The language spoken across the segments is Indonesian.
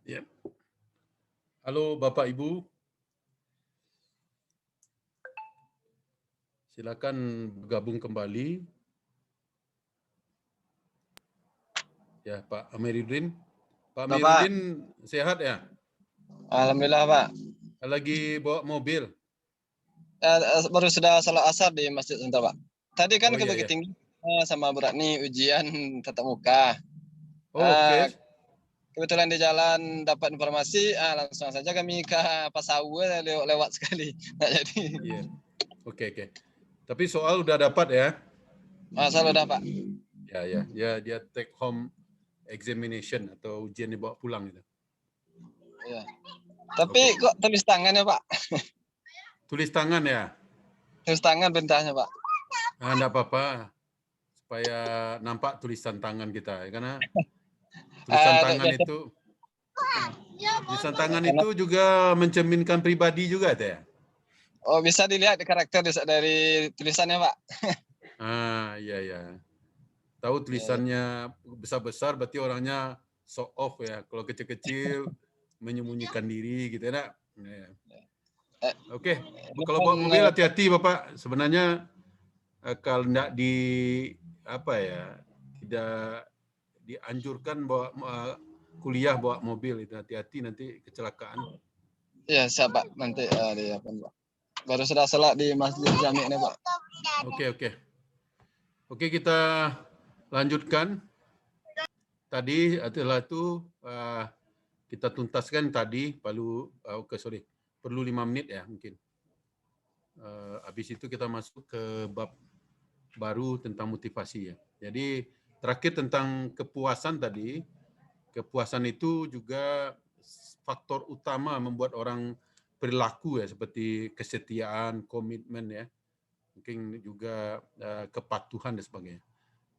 Ya. Halo Bapak Ibu, silakan bergabung kembali. Ya, Pak Amiruddin. Pak Amiruddin sehat ya? Alhamdulillah Pak. Lagi bawa mobil? Baru sudah salat asar di masjid sebentar Pak. Tadi kan Oh, ke iya, Bukit iya. Tinggi sama Bu Ratni ujian tatap muka. Oh, oke. Kebetulan di jalan dapat informasi, langsung saja kami ke Pasawu lewat sekali. Nah, jadi. Iya. Oke. Tapi soal udah dapat ya? Soal udah Pak. Ya, dia take home examination atau ujian dibawa pulang gitu. Iya. Tapi kok tulis tangan ya Pak? Tulis tangan ya? Tulis tangan perintahnya Pak. Enggak apa-apa. Supaya nampak tulisan tangan kita. Karena tulisan tangan itu juga mencerminkan pribadi juga, ya? Oh, bisa dilihat karakter dari tulisannya Pak. Iya. Tahu tulisannya besar-besar berarti orangnya show off ya. Kalau kecil-kecil menyembunyikan diri gitu ya. Oke. Kalau bawa mobil hati-hati Bapak. Sebenarnya kalau tidak dianjurkan bawa kuliah bawa mobil itu, hati-hati nanti kecelakaan. Iya, siap Pak. Nanti Pak. Baru sudah salat di Masjid Jami ini Pak. Oke, kita lanjutkan. Tadi adalah itu kita tuntaskan tadi perlu 5 menit ya mungkin. Habis itu kita masuk ke bab baru tentang motivasi ya. Jadi terakhir tentang kepuasan tadi. Kepuasan itu juga faktor utama membuat orang perilaku ya, seperti kesetiaan, komitmen ya. Mungkin juga kepatuhan dan sebagainya.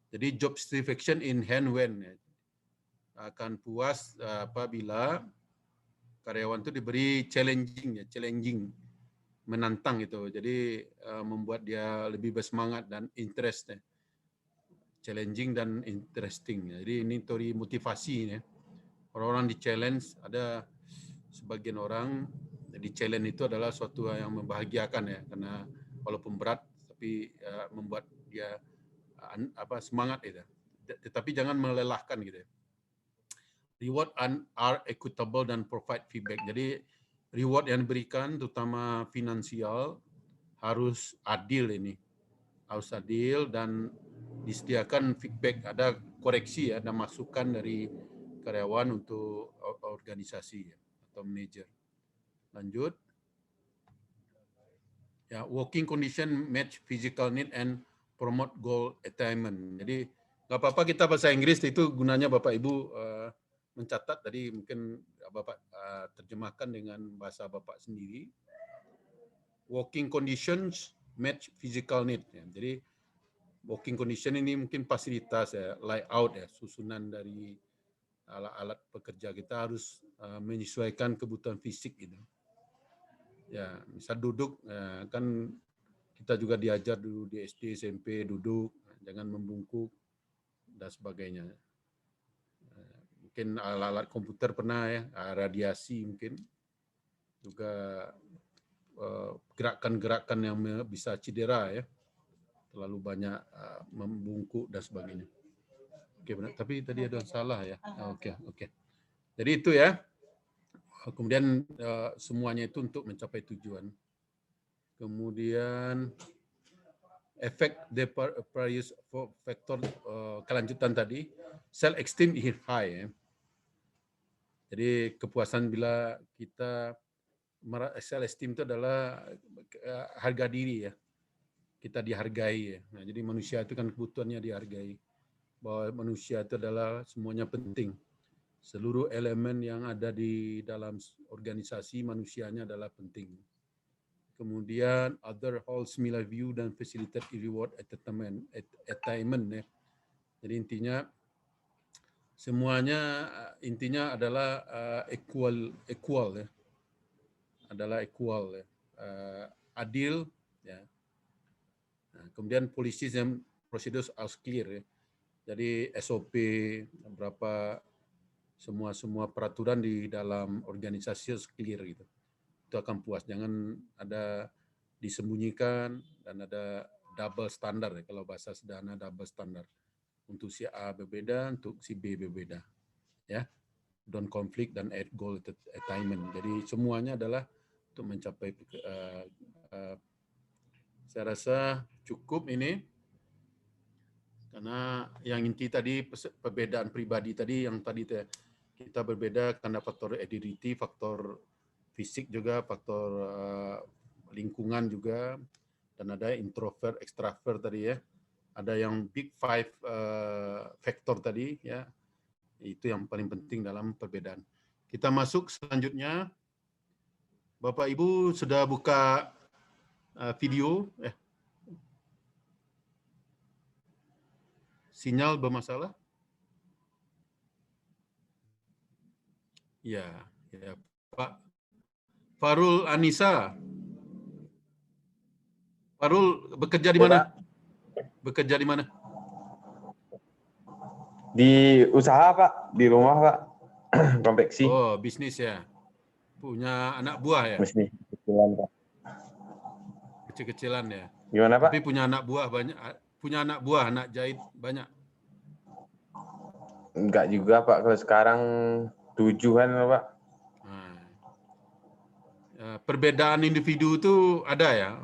Jadi job satisfaction in hand when ya. Akan puas apabila karyawan itu diberi challenging, menantang itu. Jadi membuat dia lebih bersemangat dan interest ya. Challenging dan interesting. Jadi ini teori motivasi ya. Orang-orang di-challenge, ada sebagian orang di-challenge itu adalah suatu yang membahagiakan ya, karena walaupun berat tapi membuat dia semangat itu. Tetapi jangan melelahkan gitu ya. Reward are equitable dan provide feedback. Jadi reward yang diberikan terutama finansial harus adil ini. Harus adil dan disediakan feedback, ada koreksi ya, ada masukan dari karyawan untuk organisasi ya, atau manajer. Lanjut. Ya, working condition match physical need and promote goal attainment. Jadi nggak apa-apa kita bahasa Inggris, itu gunanya Bapak Ibu mencatat. Tadi mungkin Bapak terjemahkan dengan bahasa Bapak sendiri. Working conditions match physical need. Ya. Jadi working condition ini mungkin fasilitas ya, layout ya, susunan dari alat-alat pekerja kita harus menyesuaikan kebutuhan fisik gitu. Ya, misal duduk kan kita juga diajar dulu di SD, SMP duduk, jangan membungkuk dan sebagainya. Mungkin alat-alat komputer pernah ya, radiasi mungkin juga gerakan-gerakan yang bisa cedera ya, terlalu banyak membungkuk dan sebagainya. Oke, benar. Tapi tadi ada salah ya. Oke. Jadi itu ya. Kemudian semuanya itu untuk mencapai tujuan. Kemudian efek various factor kelanjutan tadi, self esteem is high. Ya. Jadi kepuasan bila kita self esteem itu adalah harga diri ya. Kita dihargai ya. Nah, jadi manusia itu kan kebutuhannya dihargai. Bahwa manusia itu adalah semuanya penting. Seluruh elemen yang ada di dalam organisasi manusianya adalah penting. kemudian other hall similar view dan facilitate reward attainment ya. Jadi intinya semuanya intinya adalah equal ya. Adalah equal ya. Adil ya. Nah, kemudian policies and procedures are clear ya. Jadi SOP berapa semua peraturan di dalam organisasi harus clear gitu. Itu akan puas. Jangan ada disembunyikan dan ada double standar ya. Kalau bahasa sederhana double standar. Untuk si A berbeda, untuk si B berbeda. Ya. Don't conflict dan add goal attainment. Jadi semuanya adalah untuk mencapai saya rasa cukup ini. Karena yang inti tadi perbedaan pribadi tadi yang tadi kita berbeda karena faktor identity, faktor fisik juga, faktor lingkungan juga, dan ada introvert, extrovert tadi ya. Ada yang big five factor tadi ya. Itu yang paling penting dalam perbedaan. Kita masuk selanjutnya. Bapak Ibu sudah buka video? Sinyal bermasalah? Ya, Pak Farul Anissa. Farul bekerja di mana? Bekerja di mana? Di usaha, Pak. Di rumah, Pak. Konveksi. Oh, bisnis ya. Punya anak buah ya? Bisnis kecilan, Pak. Kecil-kecilan ya. Gimana, Pak? Tapi punya anak buah banyak. Punya anak buah, anak jahit banyak. Enggak juga, Pak. Kalau sekarang 7-an, Pak. Nah, perbedaan individu itu ada ya?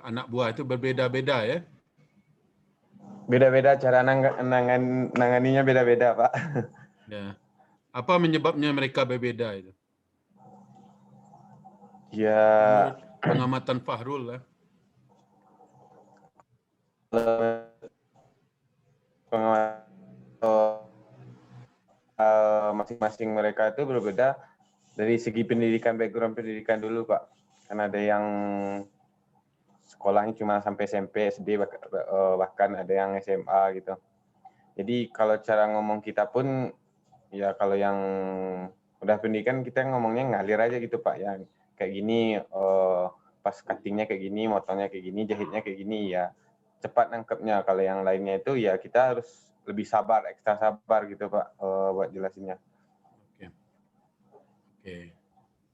Anak buah itu berbeda-beda ya? Beda-beda cara nanganinya beda-beda, Pak. Ya. Apa menyebabnya mereka berbeda itu? Ya. Menurut pengamatan Fahrul lah. Masing-masing mereka itu berbeda dari segi pendidikan, background pendidikan dulu, Pak. Karena ada yang sekolahnya cuma sampai SMP, SD, bahkan ada yang SMA gitu. Jadi kalau cara ngomong kita pun, ya kalau yang udah pendidikan kita ngomongnya ngalir aja gitu, Pak. Ya kayak gini, pas cuttingnya kayak gini, motongnya kayak gini, jahitnya kayak gini, ya cepat nangkepnya. Kalau yang lainnya itu ya kita harus lebih sabar, ekstra sabar gitu, Pak, buat jelasinnya. Oke.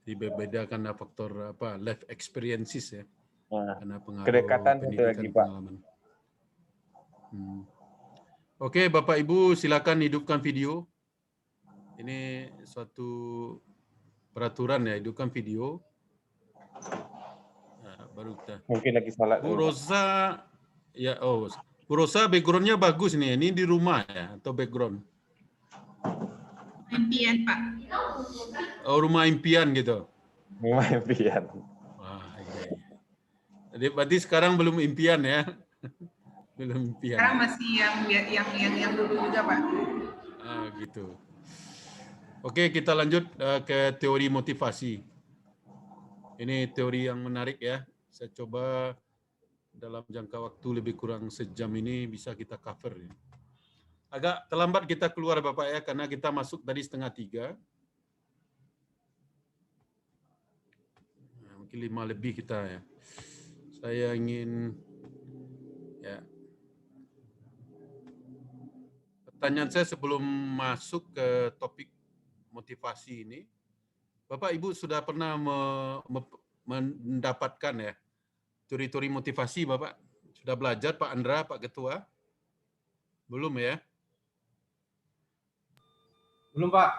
Jadi berbeda karena faktor life experiences ya. Nah, karena pengaruh kedekatan pendidikan lagi, Pak. pengalaman. Oke, Bapak Ibu silakan hidupkan video. Ini suatu peraturan ya, hidupkan video. Nah, baru kita. Mungkin lagi salat. Bu Rosa, ya, Bu Rosa backgroundnya bagus nih. Ini di rumah ya atau background? Impian, Pak. Oh, rumah impian gitu. Rumah impian. Wah, iya. Jadi berarti sekarang belum impian ya? Belum impian. Sekarang masih yang dulu juga, Pak. Gitu. Oke, kita lanjut ke teori motivasi. Ini teori yang menarik ya. Saya coba dalam jangka waktu lebih kurang sejam ini bisa kita cover ya. Agak terlambat kita keluar Bapak ya, karena kita masuk tadi 2:30. Nah, mungkin 5 lebih kita ya. Saya ingin ya. Pertanyaan saya sebelum masuk ke topik motivasi ini, Bapak Ibu sudah pernah mendapatkan ya teori-teori motivasi Bapak? Sudah belajar Pak Andra, Pak Ketua? Belum ya? Belum, Pak.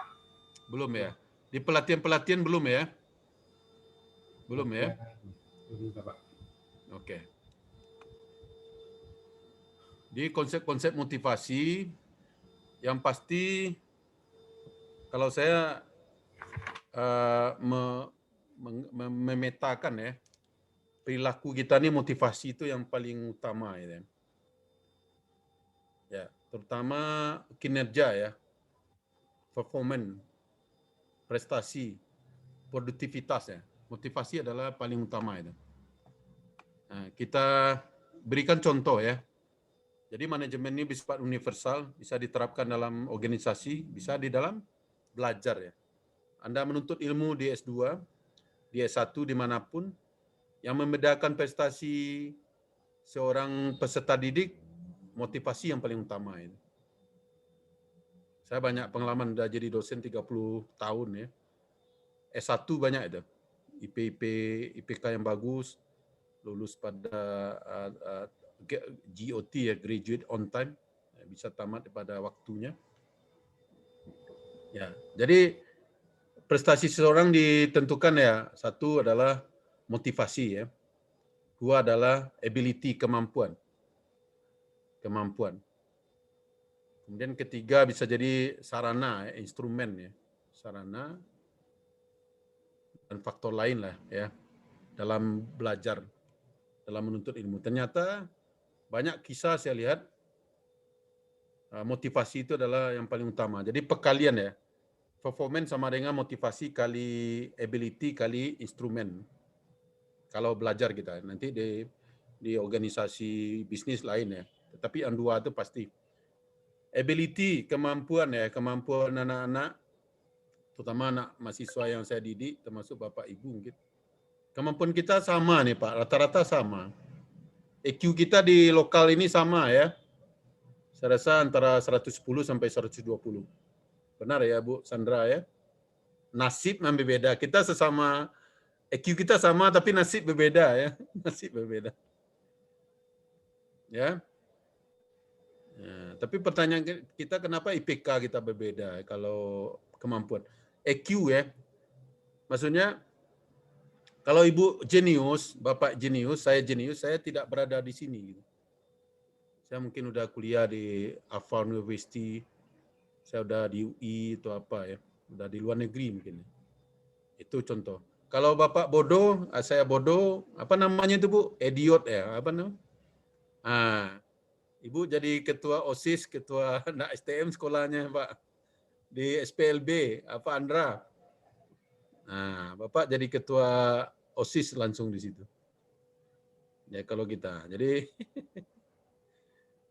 Belum ya? Di pelatihan-pelatihan belum ya? Belum ya? Belum, Pak. Oke. Di konsep-konsep motivasi, yang pasti kalau saya memetakan ya, perilaku kita ini motivasi itu yang paling utama ya. Ya, terutama kinerja ya. Performance, prestasi, produktivitas ya. Motivasi adalah paling utama itu. Nah, kita berikan contoh ya. Jadi manajemen ini bersifat universal, bisa diterapkan dalam organisasi, bisa di dalam belajar ya. Anda menuntut ilmu di S2, di S1 dimanapun, yang membedakan prestasi seorang peserta didik, motivasi yang paling utama itu. Saya banyak pengalaman, sudah jadi dosen 30 tahun ya. S1 banyak itu. IPK yang bagus, lulus pada GOT ya, graduate on time, bisa tamat pada waktunya. Ya, jadi prestasi seseorang ditentukan ya, satu adalah motivasi ya, dua adalah ability, kemampuan. Kemudian ketiga bisa jadi sarana, ya, instrumen ya, sarana dan faktor lain lah ya dalam belajar, dalam menuntut ilmu. Ternyata banyak kisah saya lihat motivasi itu adalah yang paling utama. Jadi perkalian ya, performance sama dengan motivasi kali ability kali instrumen. Kalau belajar kita nanti di organisasi bisnis lain ya. Tetapi yang dua itu pasti. Ability, kemampuan ya, kemampuan anak-anak, terutama anak mahasiswa yang saya didik, termasuk Bapak Ibu mungkin. Kemampuan kita sama nih Pak, rata-rata sama. EQ kita di lokal ini sama ya. Saya rasa antara 110 sampai 120. Benar ya Bu Sandra ya? Nasib yang berbeda. Kita sesama, EQ kita sama tapi nasib berbeda ya. Nasib berbeda. Ya. Tapi pertanyaan kita kenapa IPK kita berbeda kalau kemampuan. EQ ya. Maksudnya kalau Ibu jenius, Bapak jenius, saya tidak berada di sini gitu. Saya mungkin udah kuliah di Harvard University, saya udah di UI atau apa ya, udah di luar negeri mungkin. Itu contoh. Kalau Bapak bodoh, saya bodoh, apa namanya itu Bu? Idiot ya, apa namanya? Ibu jadi ketua OSIS, ketua anak STM sekolahnya Pak. Di SPLB, apa Andra? Nah, Bapak jadi ketua OSIS langsung di situ. Ya kalau kita, jadi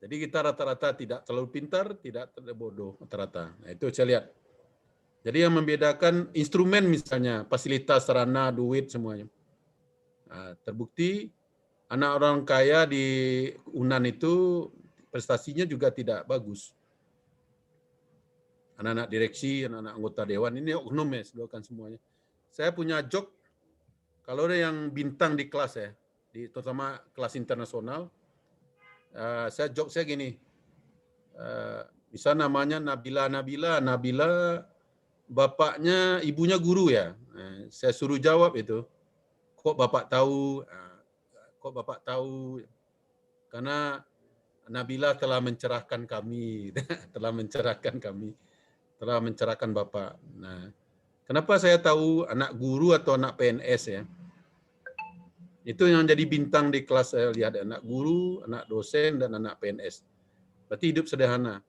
kita rata-rata tidak terlalu pintar, tidak terlalu bodoh rata-rata. Nah, itu saya lihat. Jadi yang membedakan instrumen misalnya, fasilitas, sarana, duit semuanya. Nah, terbukti anak orang kaya di UNAN itu prestasinya juga tidak bagus. Anak-anak direksi, anak-anak anggota dewan, ini oknum ya, sedokan semuanya. Saya punya joke, kalau ada yang bintang di kelas ya, terutama kelas internasional, saya joke saya gini, bisa namanya Nabila, bapaknya, ibunya guru ya. Saya suruh jawab itu, kok Bapak tahu? Karena Nabila telah mencerahkan kami, telah mencerahkan Bapak. Nah, kenapa saya tahu anak guru atau anak PNS ya? Itu yang jadi bintang di kelas saya lihat, anak guru, anak dosen, dan anak PNS. Berarti hidup sederhana.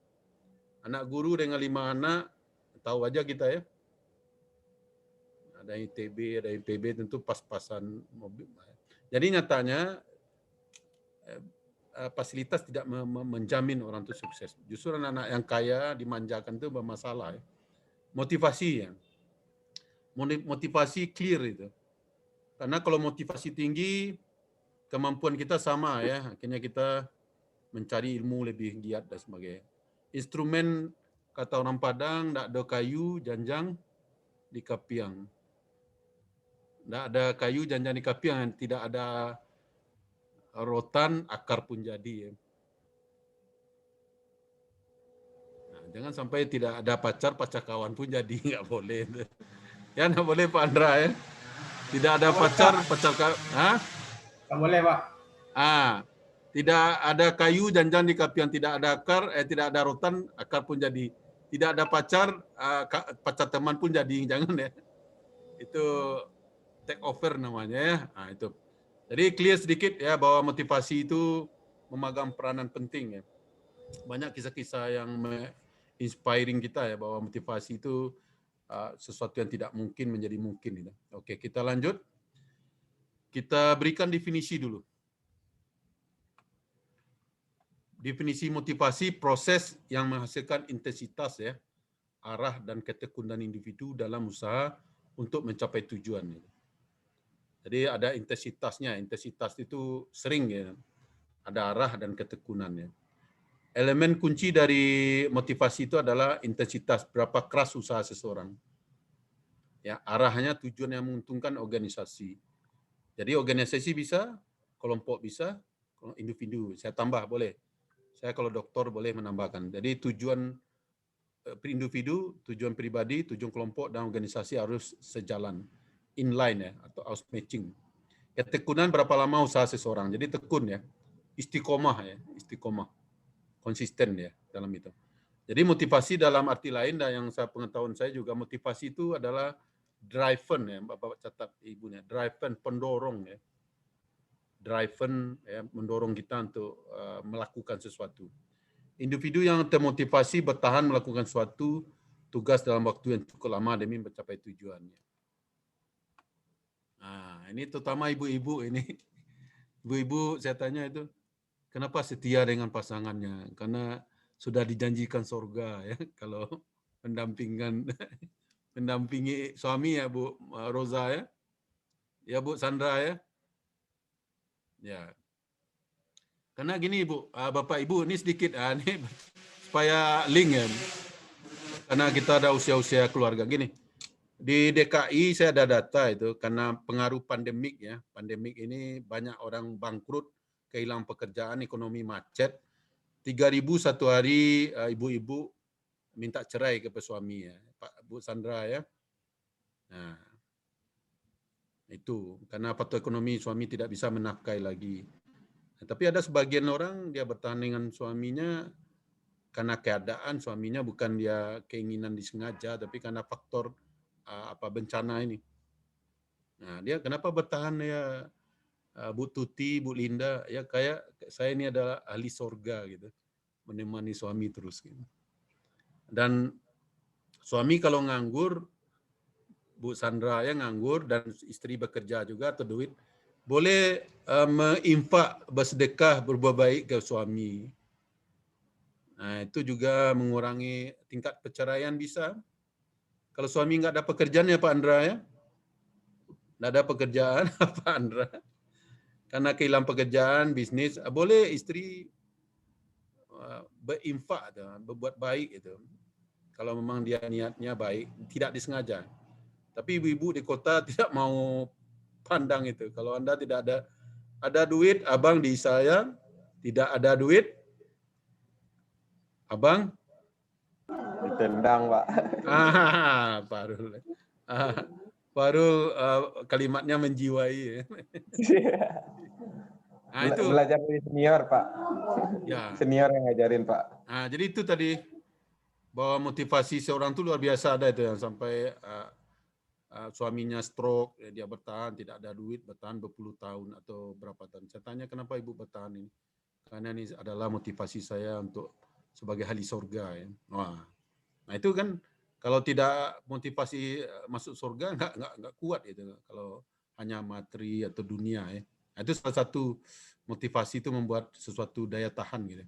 Anak guru dengan 5 anak, tahu aja kita ya. Ada ITB, ada IPB, tentu pas-pasan mobil. Jadi nyatanya fasilitas tidak menjamin orang itu sukses. Justru anak-anak yang kaya dimanjakan itu bermasalah. Ya. Motivasi ya. Motivasi clear itu. Karena kalau motivasi tinggi, kemampuan kita sama ya. Akhirnya kita mencari ilmu lebih giat dan sebagainya. Instrumen kata orang Padang, tidak ada kayu, janjang di kapiang. Tidak ada kayu, janjang di kapiang, tidak ada rotan, akar pun jadi. Ya. Nah, jangan sampai tidak ada pacar kawan pun jadi, nggak boleh. Ya nggak boleh Pak Andra ya. Tidak ada pacar kawan. Nggak boleh Pak. Tidak ada kayu, janjang di kapiang, tidak ada akar, tidak ada rotan, akar pun jadi. Tidak ada pacar teman pun jadi, jangan ya. Itu take over namanya ya. Nah, itu. Jadi clear sedikit ya bahwa motivasi itu memegang peranan penting ya. Banyak kisah-kisah yang inspiring kita ya bahwa motivasi itu sesuatu yang tidak mungkin menjadi mungkin. Oke, kita lanjut. Kita berikan definisi dulu. definisi motivasi proses yang menghasilkan intensitas ya, arah dan ketekunan individu dalam usaha untuk mencapai tujuan. Jadi ada intensitasnya, intensitas itu sering ya, ada arah dan ketekunan ya. Elemen kunci dari motivasi itu adalah intensitas, berapa keras usaha seseorang. Ya, arahnya tujuan yang menguntungkan organisasi. Jadi organisasi bisa, kelompok bisa, individu. Saya tambah boleh. Saya kalau doktor boleh menambahkan. Jadi tujuan individu, tujuan pribadi, tujuan kelompok dan organisasi harus sejalan, inline ya, atau house matching. Ketekunan berapa lama usaha seseorang. Jadi tekun ya, istiqomah ya, istiqomah, konsisten ya dalam itu. Jadi motivasi dalam arti lain dan yang saya pengetahuan saya juga motivasi itu adalah driven ya, Bapak catat ibunya, driven pendorong ya. Driven ya, mendorong kita untuk melakukan sesuatu. Individu yang termotivasi bertahan melakukan suatu tugas dalam waktu yang cukup lama demi mencapai tujuannya. Nah, ini terutama ibu-ibu ini. Ibu-ibu saya tanya itu, kenapa setia dengan pasangannya? Karena sudah dijanjikan surga ya kalau mendampingi suami ya Bu Roza ya. Ya Bu Sandra ya. Ya. Karena gini Bu, Bapak Ibu ini sedikit ini supaya link ya. Karena kita ada usia-usia keluarga gini. Di DKI saya ada data itu karena pengaruh pandemik ya. Pandemik ini banyak orang bangkrut, kehilangan pekerjaan, ekonomi macet. 3.000 satu hari ibu-ibu minta cerai ke suami ya. Pak Bu Sandra ya. Nah, itu karena faktor ekonomi suami tidak bisa menafkahi lagi. Nah, tapi ada sebagian orang dia bertahan dengan suaminya karena keadaan suaminya, bukan dia keinginan disengaja, tapi karena faktor bencana ini. Nah, dia kenapa bertahan ya Bu Tuti, Bu Linda, ya kayak saya ini adalah ahli sorga gitu, menemani suami terus gitu. Dan suami kalau nganggur, Bu Sandra ya nganggur dan istri bekerja juga atau duit, boleh menginfak, bersedekah, berbuat baik ke suami. Nah, itu juga mengurangi tingkat perceraian bisa. Kalau suami nggak ada pekerjaan ya Pak Andra ya, nggak ada pekerjaan Pak Andra, karena kehilangan pekerjaan, bisnis, boleh istri berinfak, berbuat baik itu. Kalau memang dia niatnya baik, tidak disengaja. Tapi ibu-ibu di kota tidak mau pandang itu. Kalau Anda tidak ada duit, abang disayang. Tidak ada duit, abang Ditendang, Pak. Pak Rul. Pak Rul kalimatnya menjiwai. Nah, itu Belajar dari senior, Pak. ya. Senior yang ngajarin, Pak. Nah, jadi itu tadi bahwa motivasi seorang itu luar biasa, ada itu yang sampai suaminya stroke, ya, dia bertahan, tidak ada duit, bertahan berpuluh tahun atau berapa tahun. Saya tanya kenapa ibu bertahan ini? Karena ini adalah motivasi saya untuk sebagai ahli surga ya. Wah. Nah, itu kan kalau tidak motivasi masuk surga nggak kuat itu kalau hanya materi atau dunia ya. Nah, itu salah satu motivasi itu membuat sesuatu daya tahan gitu.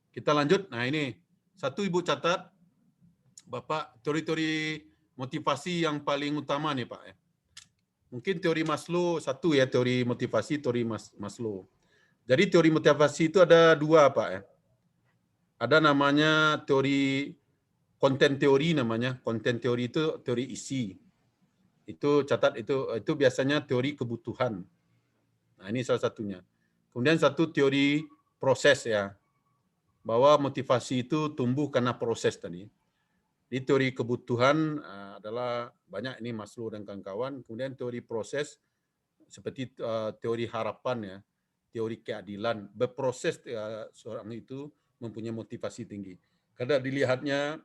Kita lanjut. Nah, ini satu ibu catat Bapak teori-teori motivasi yang paling utama nih Pak ya. Mungkin teori Maslow satu ya, teori motivasi, teori Maslow. Jadi teori motivasi itu ada dua Pak ya. Ada namanya teori konten teori namanya. Konten teori itu teori isi. Itu catat itu biasanya teori kebutuhan. Nah, ini salah satunya. Kemudian satu teori proses ya. Bahwa motivasi itu tumbuh karena proses tadi. Di teori kebutuhan adalah banyak ini Maslow dan kawan-kawan. Kemudian teori proses seperti teori harapan ya, teori keadilan. Berproses seorang itu mempunyai motivasi tinggi. Karena dilihatnya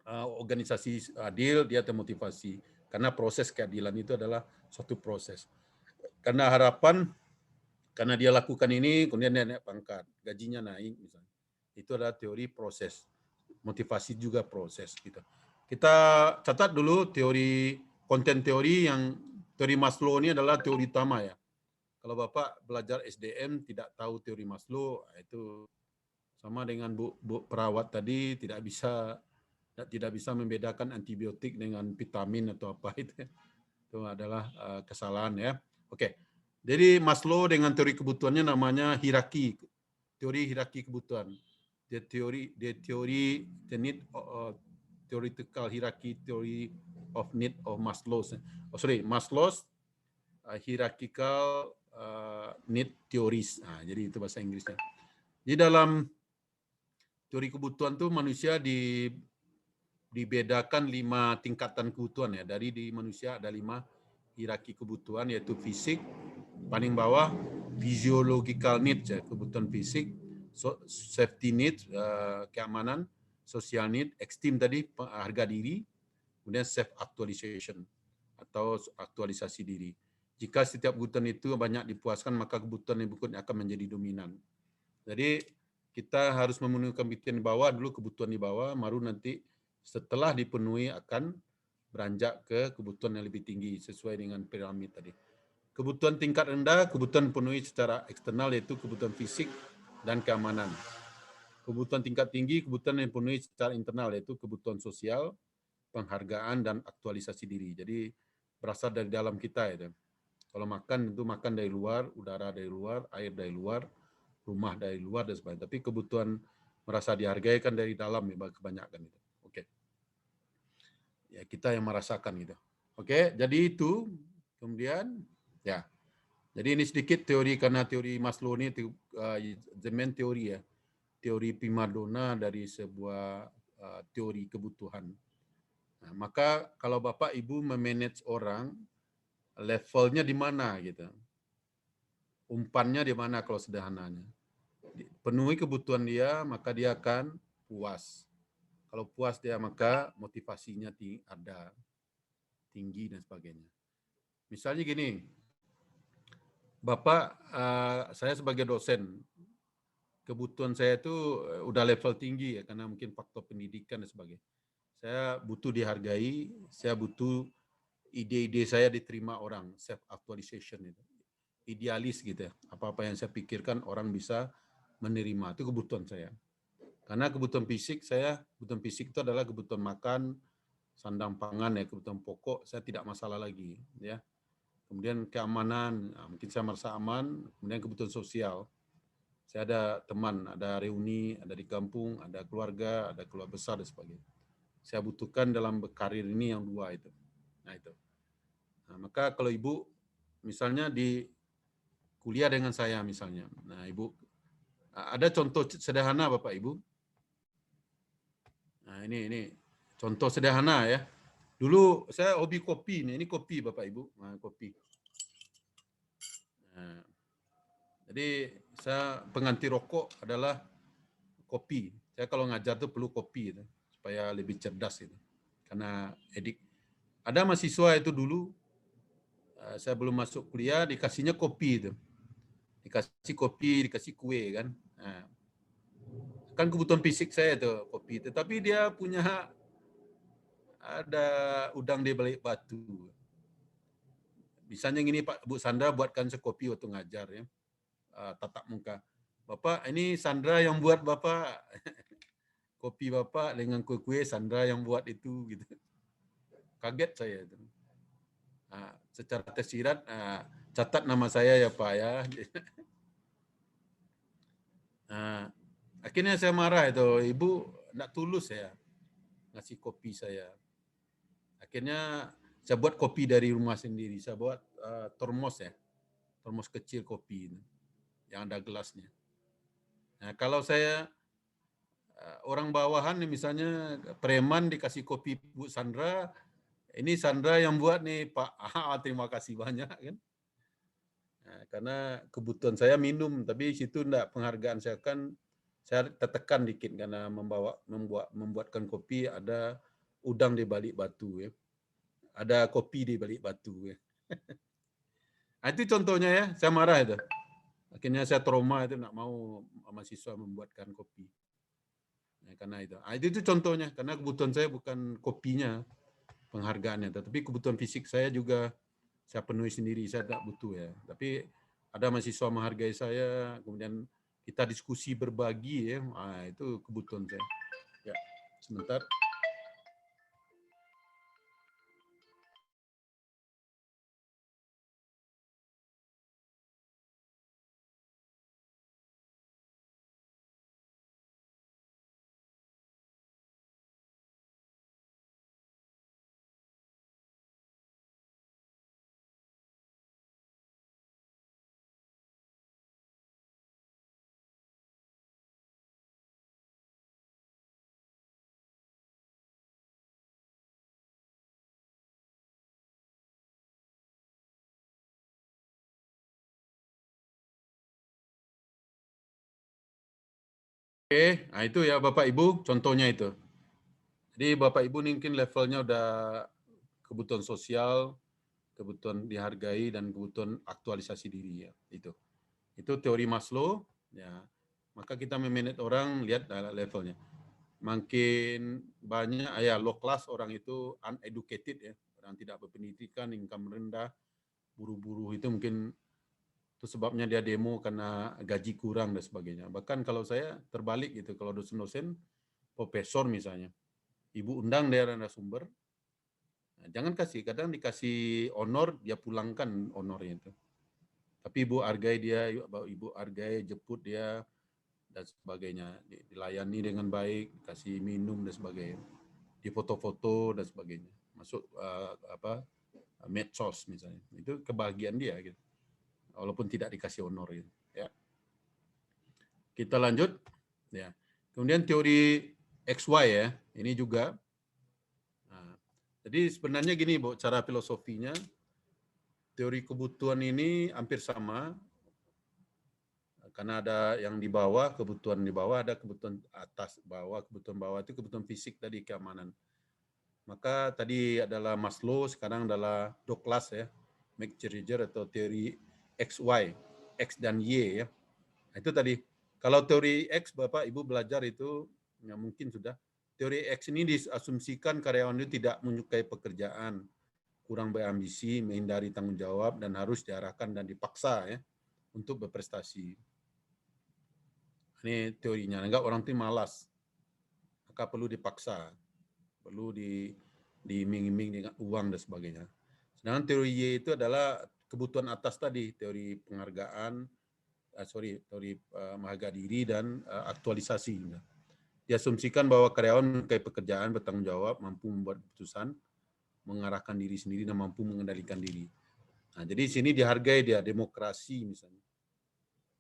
organisasi adil, dia termotivasi. Karena proses keadilan itu adalah suatu proses. Karena harapan, karena dia lakukan ini, kemudian dia naik pangkat, gajinya naik misalnya. Itu adalah teori proses. Motivasi juga proses gitu. Kita catat dulu teori konten teori yang teori Maslow ini adalah teori utama ya. Kalau Bapak belajar SDM tidak tahu teori Maslow, itu Sama dengan Bu perawat tadi tidak bisa membedakan antibiotik dengan vitamin atau apa itu. Itu adalah kesalahan ya. Oke. Jadi Maslow dengan teori kebutuhannya namanya hierarki, teori hierarki kebutuhan. The need theoretical hierarchy theory of need of Maslow's. Maslow's hierarchical need theories. Nah, jadi itu bahasa Inggrisnya. Di dalam teori kebutuhan tuh manusia dibedakan 5 tingkatan kebutuhan ya. Dari di manusia ada 5 hierarki kebutuhan, yaitu fisik, paling bawah physiological needs ya, kebutuhan fisik, safety needs, keamanan, social need, esteem tadi, harga diri, kemudian self actualization atau aktualisasi diri. Jika setiap kebutuhan itu banyak dipuaskan, maka kebutuhan yang berikutnya akan menjadi dominan. Jadi kita harus memenuhi kebutuhan di bawah dulu, kebutuhan di bawah, baru nanti setelah dipenuhi akan beranjak ke kebutuhan yang lebih tinggi sesuai dengan piramid tadi. Kebutuhan tingkat rendah, kebutuhan dipenuhi secara eksternal, yaitu kebutuhan fisik dan keamanan. Kebutuhan tingkat tinggi, kebutuhan yang dipenuhi secara internal, yaitu kebutuhan sosial, penghargaan, dan aktualisasi diri. Jadi berasal dari dalam kita ya. Kalau makan itu makan dari luar, udara dari luar, air dari luar, rumah dari luar dan sebagainya. Tapi kebutuhan merasa dihargai kan dari dalam ya, kebanyakan itu. Oke. Ya kita yang merasakan gitu. Oke, jadi itu kemudian ya. Jadi ini sedikit teori, karena teori Maslow ini the main teori ya. Teori primadona dari sebuah teori kebutuhan. Nah, maka kalau Bapak Ibu memanage orang, levelnya di mana gitu. Umpannya di mana kalau sederhananya. Penuhi kebutuhan dia, maka dia akan puas. Kalau puas dia, maka motivasinya ada, tinggi dan sebagainya. Misalnya gini, Bapak, saya sebagai dosen, kebutuhan saya itu udah level tinggi ya, karena mungkin faktor pendidikan dan sebagainya. Saya butuh dihargai, saya butuh ide-ide saya diterima orang, self-actualization itu. Idealis gitu ya, apa-apa yang saya pikirkan orang bisa menerima, itu kebutuhan saya. Karena kebutuhan fisik itu adalah kebutuhan makan, sandang pangan ya, kebutuhan pokok, saya tidak masalah lagi ya. Kemudian keamanan, mungkin saya merasa aman. Kemudian kebutuhan sosial, saya ada teman, ada reuni, ada di kampung, ada keluarga besar dan sebagainya. Saya butuhkan dalam berkarir ini yang 2 itu. Nah itu. Nah, maka kalau Ibu misalnya di kuliah dengan saya misalnya, nah Ibu ada contoh sederhana Bapak Ibu. Nah ini contoh sederhana ya. Dulu saya hobi kopi nih, ini kopi Bapak Ibu, nah, kopi. Nah, jadi saya pengganti rokok adalah kopi. Saya kalau ngajar tuh perlu kopi itu, supaya lebih cerdas itu. Karena edik. Ada mahasiswa itu dulu, saya belum masuk kuliah, dikasihnya kopi itu. Dikasih kopi, dikasih kue kan. Nah, kan kebutuhan fisik saya tuh kopi itu. Tapi dia punya ada udang di balik batu. Misalnya gini Pak, Bu Sandra buatkan sekopi waktu ngajar ya. Tatap muka. Bapak, ini Sandra yang buat Bapak. Kopi Bapak dengan kue-kue Sandra yang buat itu gitu. Kaget saya itu. Secara tersirat, catat nama saya ya Pak ya. Akhirnya saya marah itu, Ibu nak tulus ya ngasih kopi saya. Akhirnya saya buat kopi dari rumah sendiri. Saya buat termos ya, termos kecil kopi yang ada gelasnya. Nah, kalau saya orang bawahan misalnya preman dikasih kopi Bu Sandra, ini Sandra yang buat nih Pak. Terima kasih banyak kan. Nah, karena kebutuhan saya minum, tapi situ enggak penghargaan saya kan saya tertekan dikit karena membuatkan kopi ada udang di balik batu ya. Ada kopi di balik batu ya. Nah, itu contohnya ya, saya marah itu. Akhirnya saya trauma itu enggak mau mahasiswa membuatkan kopi. Nah, karena itu. Nah, itu contohnya, karena kebutuhan saya bukan kopinya, penghargaannya, tapi kebutuhan fisik saya juga saya penuhi sendiri, saya tidak butuh ya. Tapi ada mahasiswa menghargai saya, kemudian kita diskusi berbagi ya. Itu kebutuhan saya. Ya, sebentar. Oke, nah itu ya Bapak Ibu, contohnya itu. Jadi Bapak Ibu mungkin levelnya udah kebutuhan sosial, kebutuhan dihargai, dan kebutuhan aktualisasi diri ya. Itu teori Maslow. Ya, maka kita memanage orang lihat levelnya. Makin banyak ya low class orang itu uneducated ya, orang tidak berpendidikan, income rendah, buruh-buruh itu mungkin itu sebabnya dia demo karena gaji kurang dan sebagainya. Bahkan kalau saya terbalik gitu, kalau dosen-dosen, profesor misalnya, ibu undang daerah narasumber, nah, jangan kadang dikasih honor, dia pulangkan honornya itu. Tapi ibu hargai dia, ibu hargai jemput dia dan sebagainya, dilayani dengan baik, kasih minum dan sebagainya, di foto-foto dan sebagainya, masuk medsos misalnya, itu kebahagiaan dia gitu. Walaupun tidak dikasih honor gitu. Ya. Kita lanjut ya. Kemudian teori XY ya, ini juga. Nah, jadi sebenarnya gini, Bu, cara filosofinya teori kebutuhan ini hampir sama karena ada yang di bawah, kebutuhan di bawah, ada kebutuhan atas, bawah, kebutuhan bawah itu kebutuhan fisik tadi, keamanan. Maka tadi adalah Maslow, sekarang adalah Douglas ya, McGregor atau teori XY, X dan Y ya. Nah, itu tadi. Kalau teori X, Bapak Ibu belajar itu, ya mungkin sudah. Teori X ini diasumsikan karyawan itu tidak menyukai pekerjaan, kurang berambisi, menghindari tanggung jawab, dan harus diarahkan dan dipaksa ya untuk berprestasi. Ini teorinya. Enggak, orang itu malas, maka perlu dipaksa, perlu diiming-iming dengan uang dan sebagainya. Sedangkan teori Y itu adalah kebutuhan atas tadi, teori penghargaan, teori menghargai diri dan aktualisasi. Diasumsikan bahwa karyawan menyukai pekerjaan, bertanggung jawab, mampu membuat keputusan, mengarahkan diri sendiri, dan mampu mengendalikan diri. Nah, jadi di sini dihargai dia, demokrasi misalnya.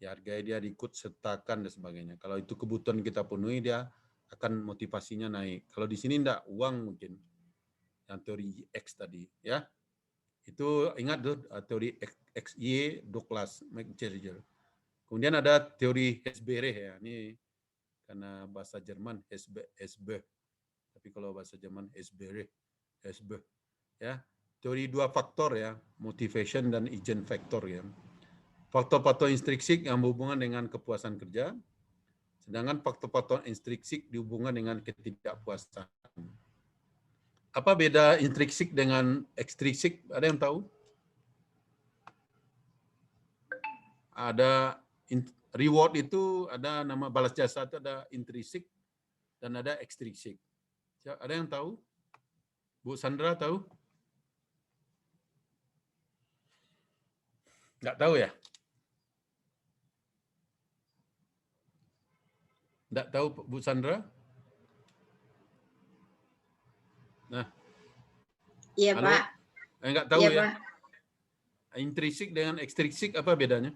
Dihargai dia, diikut sertakan dan sebagainya. Kalau itu kebutuhan kita penuhi, dia akan motivasinya naik. Kalau di sini enggak, uang mungkin. Yang teori X tadi ya. Itu ingat tuh teori XY, Douglas McGregor. Kemudian ada teori Hesberich ya. Ini karena bahasa Jerman Hesberich. Tapi kalau bahasa Jerman Hesberich ya. Teori dua faktor ya, motivation dan agent factor ya. Faktor-faktor intrinsik yang berhubungan dengan kepuasan kerja, sedangkan faktor-faktor intrinsik dihubungkan dengan ketidakpuasan. Apa beda intrinsik dengan ekstrinsik? Ada yang tahu? Ada reward itu, ada nama balas jasa itu ada intrinsik dan ada ekstrinsik. Ada yang tahu? Bu Sandra tahu? Nggak tahu ya? Nggak tahu Bu Sandra? Nah. Iya, halo? Pak. Nggak tahu iya, ya? Pak. Intrinsik dengan ekstrinsik apa bedanya?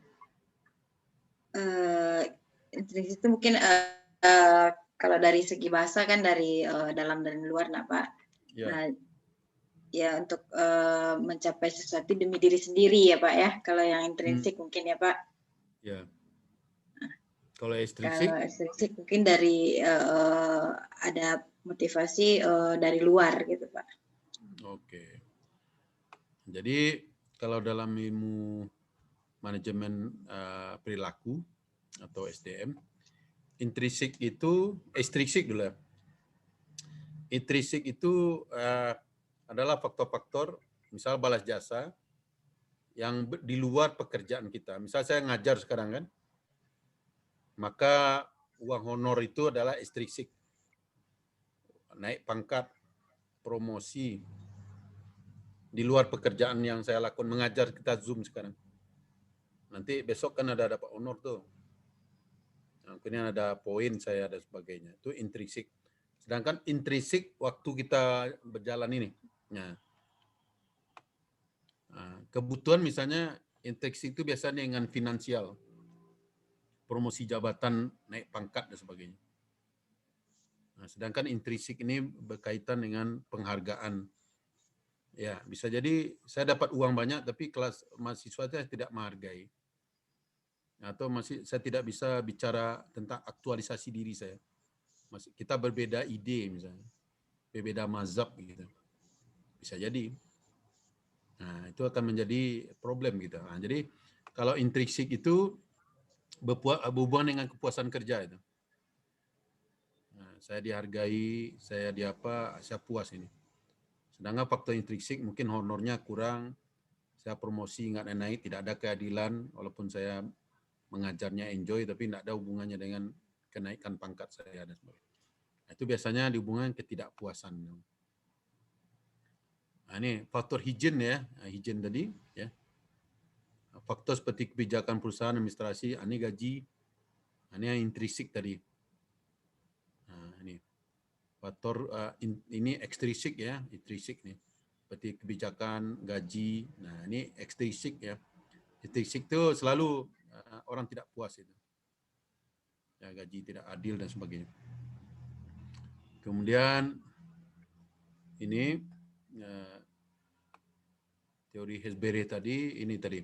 Intrinsik itu mungkin kalau dari segi bahasa kan dari dalam dan luar, nah Pak. Ya. Nah, ya untuk mencapai sesuatu demi diri sendiri ya Pak ya. Kalau yang intrinsik mungkin ya Pak. Ya. Kalau ekstrinsik? Kalau ekstrinsik mungkin dari ada motivasi dari luar gitu Pak. Oke. Jadi kalau dalam ilmu manajemen perilaku atau SDM, ekstrinsik dulu ya. Intrinsik itu adalah faktor-faktor, misal balas jasa yang di luar pekerjaan kita. Misal saya ngajar sekarang kan, maka uang honor itu adalah ekstrinsik. Naik pangkat, promosi, di luar pekerjaan yang saya lakukan, mengajar kita Zoom sekarang. Nanti besok kan ada dapat honor tuh. Kemudian ada poin saya dan sebagainya. Itu intrinsik. Sedangkan intrinsik waktu kita berjalan ini. Nah, kebutuhan misalnya intrinsik itu biasanya dengan finansial. Promosi jabatan, naik pangkat dan sebagainya. Nah, sedangkan intrinsik ini berkaitan dengan penghargaan. Ya, bisa jadi saya dapat uang banyak tapi kelas mahasiswa saya tidak menghargai. Atau saya tidak bisa bicara tentang aktualisasi diri saya. Kita berbeda ide misalnya. Berbeda mazhab gitu. Bisa jadi. Nah, itu akan menjadi problem kita. Nah, jadi kalau intrinsik itu berhubungan dengan kepuasan kerja itu. Nah, saya dihargai, saya puas ini. Sedangkan faktor intrinsik mungkin honornya kurang, saya promosi nggak naik, tidak ada keadilan, walaupun saya mengajarnya enjoy, tapi tidak ada hubungannya dengan kenaikan pangkat saya dan sebagainya. Nah, itu biasanya dihubungkan ketidakpuasan. Nah, ini faktor hijin ya, hijin tadi ya. Faktor seperti kebijakan perusahaan, administrasi, ini gaji, ini yang intrinsik tadi. Nah, ini faktor ini ekstrinsik ya, intrinsik nih. Seperti kebijakan, gaji. Nah, ini ekstrinsik ya. Intrinsik itu selalu orang tidak puas itu. Ya, gaji tidak adil dan sebagainya. Kemudian ini teori Hesbury tadi, ini tadi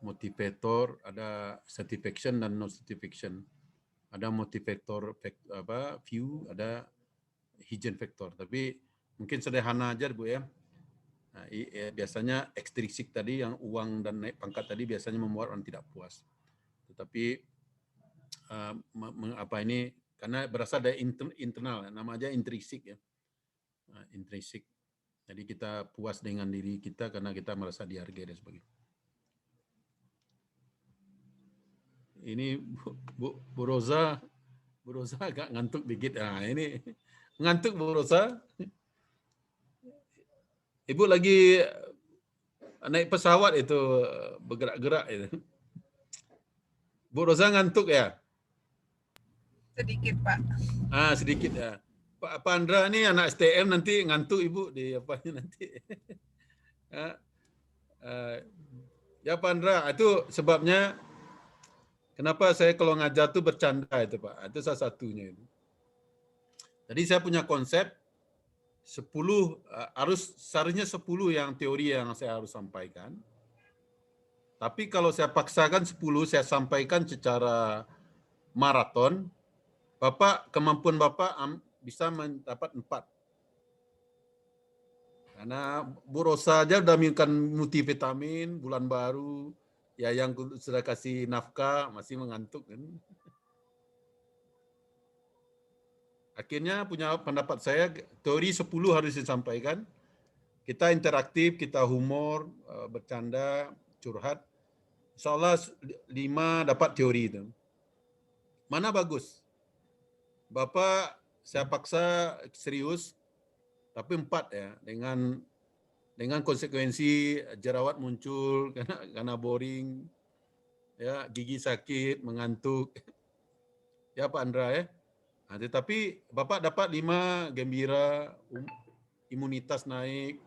motivator, ada satisfaction dan non satisfaction. Ada motivator view, ada hidden factor. Tapi mungkin sederhana aja Bu ya. Nah, biasanya ekstrinsik tadi yang uang dan naik pangkat tadi biasanya membuat orang tidak puas. Tetapi ini karena berasal dari internal, nama aja intrinsik ya. Intrinsik. Jadi kita puas dengan diri kita karena kita merasa dihargai dan sebagainya. Ini Bu Roza agak ngantuk dikit. Nah, ini ngantuk Bu Roza. Ibu lagi naik pesawat itu bergerak-gerak itu. Bu Roza ngantuk ya? Sedikit, Pak. Sedikit ya. Pak Andra ini anak STM nanti ngantuk Ibu di apanya nanti. Ya Pak Andra, itu sebabnya kenapa saya kalau ngajar tuh bercanda itu Pak. Itu salah satunya itu. Jadi saya punya konsep 10 seharusnya 10 yang teori yang saya harus sampaikan. Tapi kalau saya paksakan 10 saya sampaikan secara maraton, kemampuan Bapak bisa mendapat 4. Karena Bu Rosa aja udah minumkan multivitamin, bulan baru, ya yang sudah kasih nafkah masih mengantuk kan. Akhirnya punya pendapat saya, teori 10 harus disampaikan. Kita interaktif, kita humor, bercanda, curhat. Insya Allah 5 dapat teori itu. Mana bagus? Bapak saya paksa serius, tapi 4 ya, dengan konsekuensi jerawat muncul karena boring, ya gigi sakit, mengantuk. Ya Pak Andra ya. Nah, tetapi Bapak dapat 5 gembira, imunitas naik,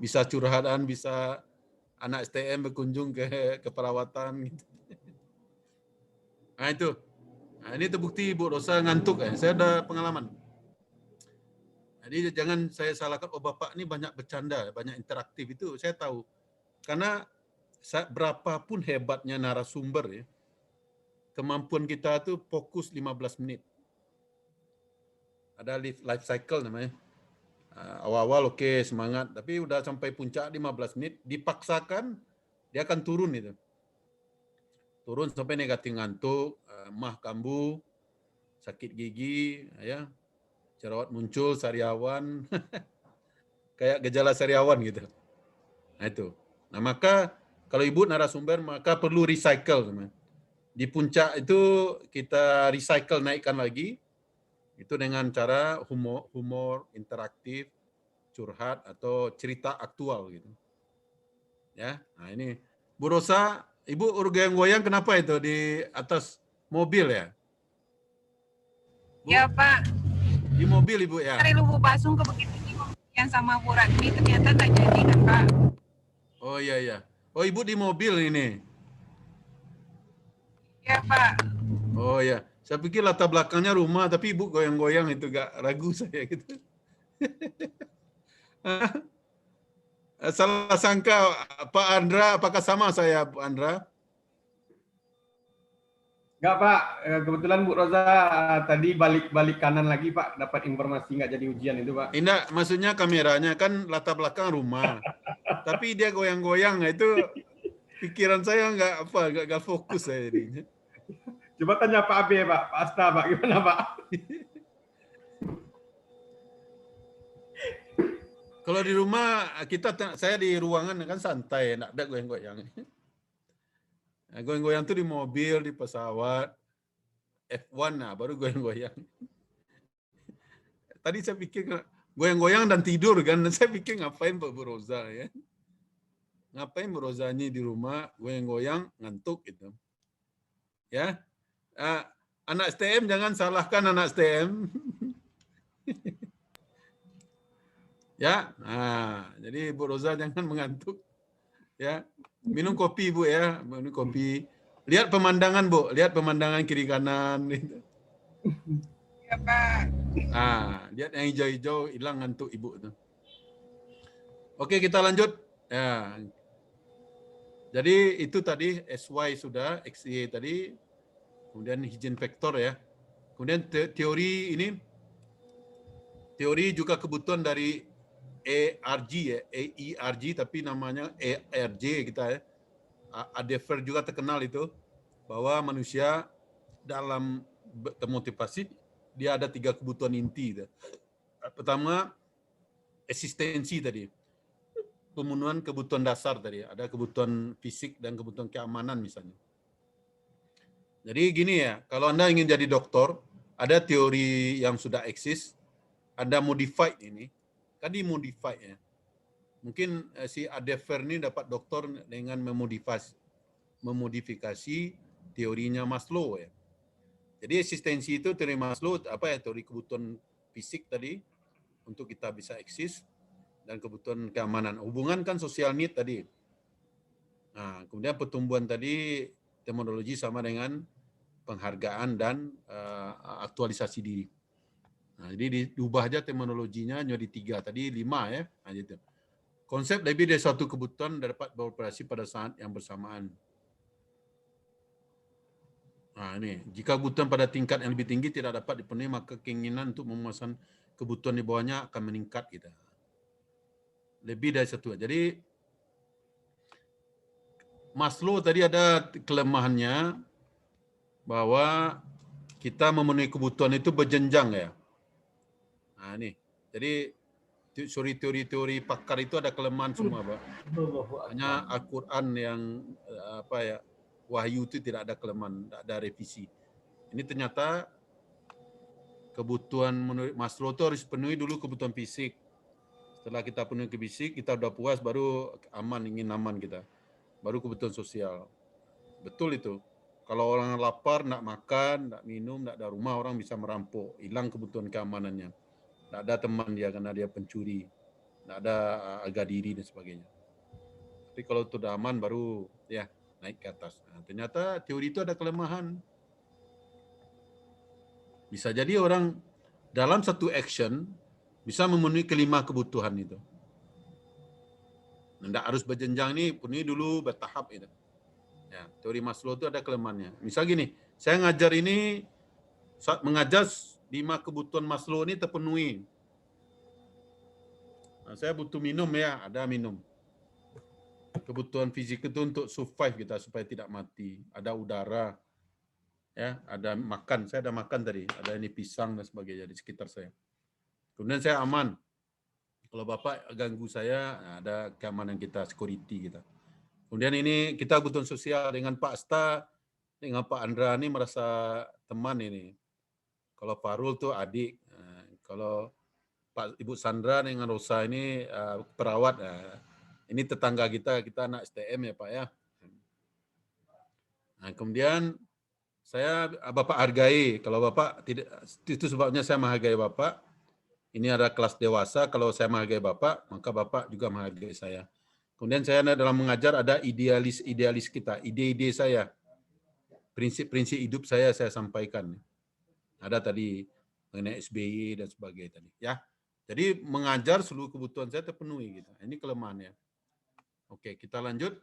bisa curhatan, bisa anak STM berkunjung ke perawatan. Gitu. Nah itu. Nah, ini terbukti Bu Rosa ngantuk ya. Saya ada pengalaman. Jadi jangan saya salahkan, Bapak ini banyak bercanda, banyak interaktif itu. Saya tahu. Karena berapapun hebatnya narasumber ya, kemampuan kita itu fokus 15 menit. Ada life cycle namanya. Awal-awal oke, semangat, tapi udah sampai puncak 15 menit, dipaksakan dia akan turun itu. Turun sampai negatif ngantuk, mah kambuh, sakit gigi, ya, jerawat muncul, sariawan, kayak gejala sariawan gitu. Nah itu. Nah maka kalau ibu narasumber maka perlu recycle, teman. Di puncak itu kita recycle, naikkan lagi. Itu dengan cara humor interaktif, curhat atau cerita aktual gitu. Ya, nah ini Bu Rosa, Ibu goyang-goyang kenapa itu di atas mobil ya? Bu, Ya Pak, di mobil Ibu ya? dari Lubuk Pasung ke Bukit Tinggi yang sama Bu Ratmi ternyata tak jadi kan Pak. Oh iya iya. Oh Ibu di mobil ini. Ya Pak, Oh ya, saya pikir latar belakangnya rumah, tapi Ibu goyang-goyang itu gak ragu saya gitu. Salah sangka Pak Andra, apakah sama saya Pak Andra? Enggak Pak, kebetulan Bu Rosa tadi balik kanan lagi Pak, dapat informasi nggak jadi ujian itu Pak. Tidak, maksudnya kameranya kan latar belakang rumah, tapi dia goyang-goyang, itu pikiran saya nggak fokus saya jadinya. Coba tanya Pak Abe Pak, Pak Asta Pak, gimana Pak? Kalau di rumah saya di ruangan kan santai, nggak ada goyang-goyang. Nah, goyang-goyang tuh di mobil, di pesawat, F1 nah baru goyang-goyang. Tadi saya pikir goyang-goyang dan tidur kan, saya pikir ngapain Pak Bu Rosa ya? Ngapain Bu Rosa ini di rumah goyang-goyang ngantuk gitu? Ya, anak STM jangan salahkan anak STM. Ya, nah, jadi Bu Rosa jangan mengantuk. Ya, minum kopi Bu ya, minum kopi. Lihat pemandangan Bu, lihat pemandangan kiri kanan. Gitu. ya Pak. Ah, lihat yang hijau-hijau, hilang ngantuk Ibu tuh. Oke, kita lanjut. Ya. Jadi itu tadi SY sudah, XY tadi, kemudian higien vektor ya. Kemudian teori ini, teori juga kebutuhan dari ERG ya, EIRG tapi namanya ERG kita ya. Adeffer juga terkenal itu bahwa manusia dalam termotivasi dia ada 3 kebutuhan inti. Pertama eksistensi tadi, pemenuhan kebutuhan dasar tadi, ada kebutuhan fisik dan kebutuhan keamanan misalnya. Jadi gini ya, kalau Anda ingin jadi dokter, ada teori yang sudah eksis, ada modified ini, kan dimodified ya. Mungkin si Adeffer ini dapat doktor dengan memodifikasi teorinya Maslow ya. Jadi eksistensi itu teori Maslow apa ya, teori kebutuhan fisik tadi untuk kita bisa eksis dan kebutuhan keamanan. Hubungan kan social need tadi. Nah, kemudian pertumbuhan tadi terminologi sama dengan penghargaan dan aktualisasi diri. Nah, jadi diubah aja terminologinya jadi 3 tadi 5 ya. Nah, gitu. Konsep lebih dari suatu kebutuhan dapat beroperasi pada saat yang bersamaan. Nah, ini jika kebutuhan pada tingkat yang lebih tinggi tidak dapat dipenuhi, maka keinginan untuk memuaskan kebutuhan di bawahnya akan meningkat kita. Lebih dari satu. Jadi Maslow tadi ada kelemahannya bahwa kita memenuhi kebutuhan itu berjenjang ya. Nah, ini. Jadi teori-teori pakar itu ada kelemahan semua, Pak. Hanya Al-Quran yang Wahyu itu tidak ada kelemahan, tidak ada revisi. Ini ternyata kebutuhan menurut Maslow itu harus penuhi dulu kebutuhan fisik. Setelah kita penuhi ke fisik, kita udah puas, baru ingin aman kita. Baru kebutuhan sosial. Betul itu. Kalau orang lapar, nak makan, nak minum, nak ada rumah, orang bisa merampok. Hilang kebutuhan keamanannya. Tidak ada teman dia karena dia pencuri. Tidak ada harga diri dan sebagainya. Tapi kalau sudah aman baru ya naik ke atas. Nah, ternyata teori itu ada kelemahan. Bisa jadi orang dalam satu action bisa memenuhi kelima kebutuhan itu. Tidak harus berjenjang, ini penuhi dulu bertahap itu. Ya, teori Maslow itu ada kelemahannya. Misal gini, saya ngajar ini, saat mengajar 5 kebutuhan Maslow ini terpenuhi. Nah, saya butuh minum ya, ada minum. Kebutuhan fisik itu untuk survive kita supaya tidak mati. Ada udara, ya, ada makan. Saya ada makan tadi, ada ini pisang dan sebagainya di sekitar saya. Kemudian saya aman. Kalau Bapak ganggu saya, ada keamanan kita, security kita. Kemudian ini kita kebutuhan sosial dengan Pak Asta. Dengan Pak Andra ini merasa teman ini. Kalau Farul tuh adik. Kalau Pak Ibu Sandra dengan Rosa ini perawat. Ini tetangga kita anak STM ya Pak ya. Nah, kemudian saya Bapak hargai. Kalau Bapak tidak, itu sebabnya saya menghargai Bapak. Ini ada kelas dewasa. Kalau saya menghargai Bapak, maka Bapak juga menghargai saya. Kemudian saya dalam mengajar ada idealis kita, ide-ide saya, prinsip-prinsip hidup saya sampaikan. Ada tadi mengenai SBY dan sebagainya tadi. Ya, jadi mengajar seluruh kebutuhan saya terpenuhi gitu. Ini kelemahannya. Oke, kita lanjut.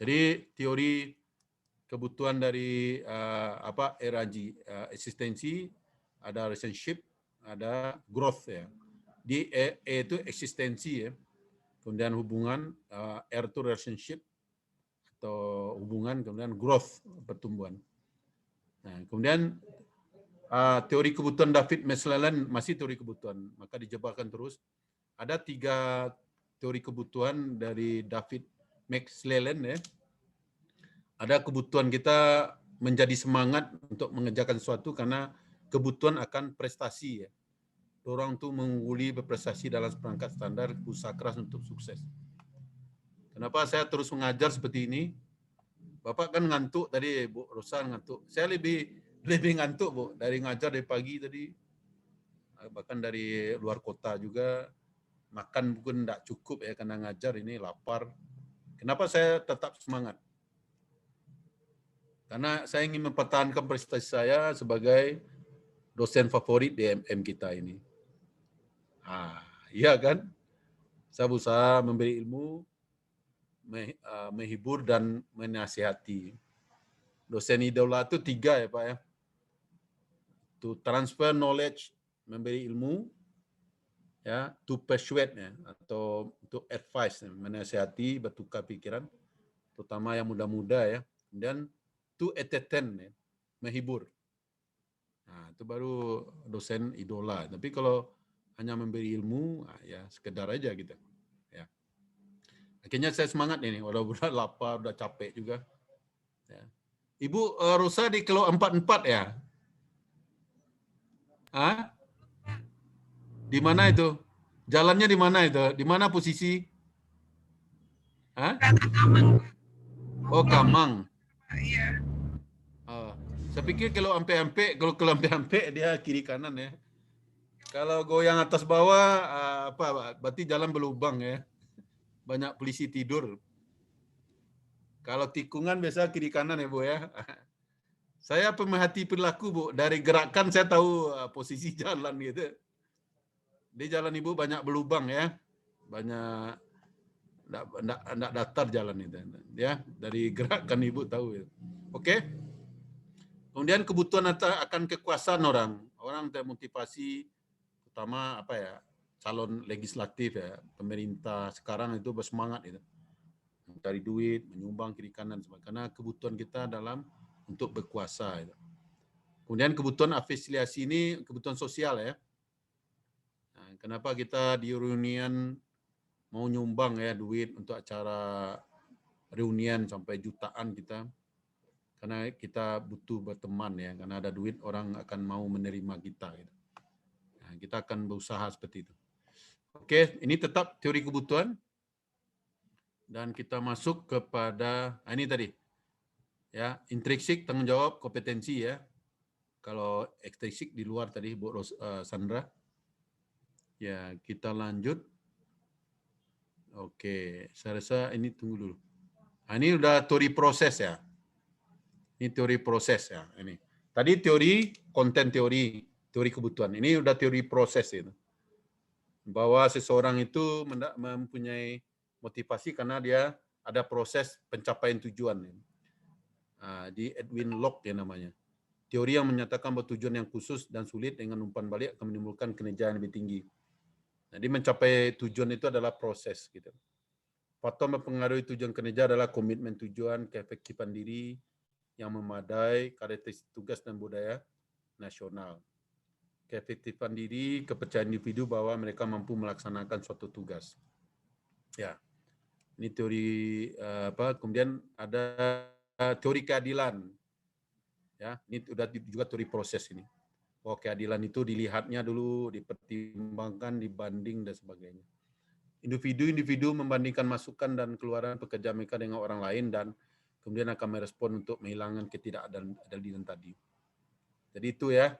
Jadi teori kebutuhan dari RAG, eksistensi, ada relationship, ada growth ya. Di E itu eksistensi ya. Kemudian hubungan, R itu relationship atau hubungan, kemudian growth, pertumbuhan. Nah, kemudian teori kebutuhan David Maslelen masih teori kebutuhan, maka dijabarkan terus. Ada 3 teori kebutuhan dari David Maslelen ya. Ada kebutuhan kita menjadi semangat untuk mengerjakan sesuatu karena kebutuhan akan prestasi ya. Orang tuh mengungguli berprestasi dalam seperangkat standar, usaha keras untuk sukses. Kenapa saya terus mengajar seperti ini? Bapak kan ngantuk tadi, Bu Rosa ngantuk. Saya lebih ngantuk, Bu, dari ngajar dari pagi tadi. Bahkan dari luar kota juga. Makan pun tidak cukup ya karena ngajar ini lapar. Kenapa saya tetap semangat? Karena saya ingin mempertahankan prestasi saya sebagai dosen favorit di MM kita ini. Iya kan? Saya berusaha memberi ilmu, menghibur dan menasihati. Dosen idola itu 3 ya Pak ya. To transfer knowledge, memberi ilmu, ya, to persuade ya, atau untuk advice, menasihati, bertukar pikiran, terutama yang muda-muda ya. Kemudian to entertain ya, menghibur. Nah, itu baru dosen idola. Tapi kalau hanya memberi ilmu, ya sekedar aja gitu. Ya. Akhirnya saya semangat ini, walaupun udah lapar, udah capek juga. Ya. Ibu Rosa di Kilo 44 ya? Hah? Di mana itu? Jalannya di mana itu? Di mana posisi? Hah? Oh, Kamang. Iya. Saya pikir kalau ampe-ampe dia kiri kanan ya. Kalau goyang atas bawah berarti jalan berlubang ya. Banyak polisi tidur. Kalau tikungan biasa kiri kanan ya, Bu ya. Saya pemerhati perilaku, Bu. Dari gerakan saya tahu posisi jalan gitu. Di jalan Ibu banyak berlubang ya. Banyak enggak datar jalan itu ya. Dari gerakan Ibu tahu ya. Oke. Kemudian kebutuhan akan kekuasaan orang termotivasi, terutama calon legislatif ya, pemerintah sekarang itu bersemangat itu mencari duit, menyumbang kiri kanan karena kebutuhan kita dalam untuk berkuasa itu. Kemudian kebutuhan afiliasi ini kebutuhan sosial ya. Nah, kenapa kita di reunian mau nyumbang ya duit untuk acara reunian sampai jutaan kita? Karena kita butuh berteman ya, karena ada duit orang akan mau menerima kita. Gitu. Nah, kita akan berusaha seperti itu. Oke, ini tetap teori kebutuhan. Dan kita masuk kepada, ini tadi. Ya, intrinsik tanggung jawab kompetensi ya. Kalau ekstrinsik di luar tadi Bu Sandra. Ya, kita lanjut. Oke, saya rasa ini tunggu dulu. Nah, ini udah teori proses ya. Ini teori proses ya. Ini tadi teori konten teori kebutuhan. Ini udah teori proses itu. Bahwa seseorang itu mempunyai motivasi karena dia ada proses pencapaian tujuan. Di Edwin Locke ya namanya. Teori yang menyatakan bahwa tujuan yang khusus dan sulit dengan umpan balik akan menimbulkan kinerja yang lebih tinggi. Jadi mencapai tujuan itu adalah proses gitu. Faktor mempengaruhi tujuan kinerja adalah komitmen tujuan, keefektifan diri yang memadai, karakteristik tugas dan budaya nasional. Keefektifan diri, kepercayaan individu bahwa mereka mampu melaksanakan suatu tugas. Ya, ini teori kemudian ada teori keadilan. Ya, ini sudah juga teori proses ini. Bahwa keadilan itu dilihatnya dulu, dipertimbangkan, dibanding dan sebagainya. Individu-individu membandingkan masukan dan keluaran pekerja mereka dengan orang lain dan kemudian akan merespon untuk menghilangkan ketidakadilan tadi. Jadi itu ya,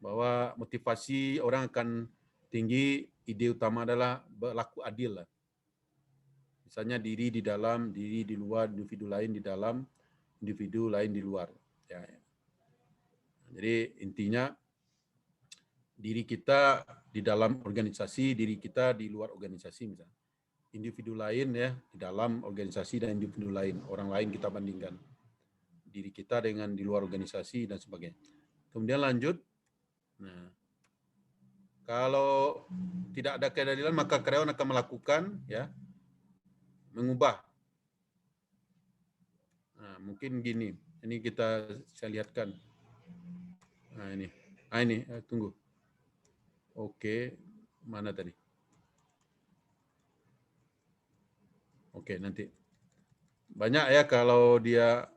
bahwa motivasi orang akan tinggi, ide utama adalah berlaku adil lah. Misalnya diri di dalam, diri di luar, individu lain di dalam, individu lain di luar. Ya. Jadi intinya diri kita di dalam organisasi, diri kita di luar organisasi misalnya. Individu lain ya di dalam organisasi dan individu lain, orang lain kita bandingkan. Diri kita dengan di luar organisasi dan sebagainya. Kemudian lanjut. Nah, kalau tidak ada keadilan maka karyawan akan melakukan ya mengubah. Nah, mungkin gini. Ini saya lihatkan. Nah, ini tunggu. Oke, mana tadi? Oke, nanti. Banyak ya kalau dia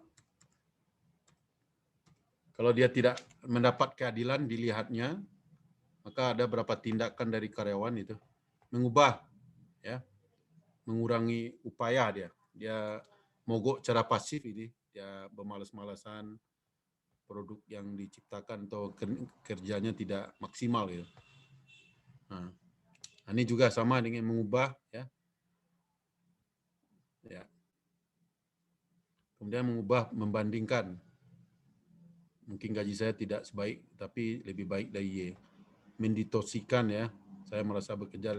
tidak mendapat keadilan dilihatnya, maka ada beberapa tindakan dari karyawan itu mengubah ya, mengurangi upaya dia. Dia mogok secara pasif ini, dia bermalas-malasan, produk yang diciptakan atau kerjanya tidak maksimal gitu. Nah, ini juga sama dengan mengubah ya. Ya. Kemudian mengubah, membandingkan. Mungkin gaji saya tidak sebaik, tapi lebih baik dari Y. Mendistorsikan ya. Saya merasa bekerja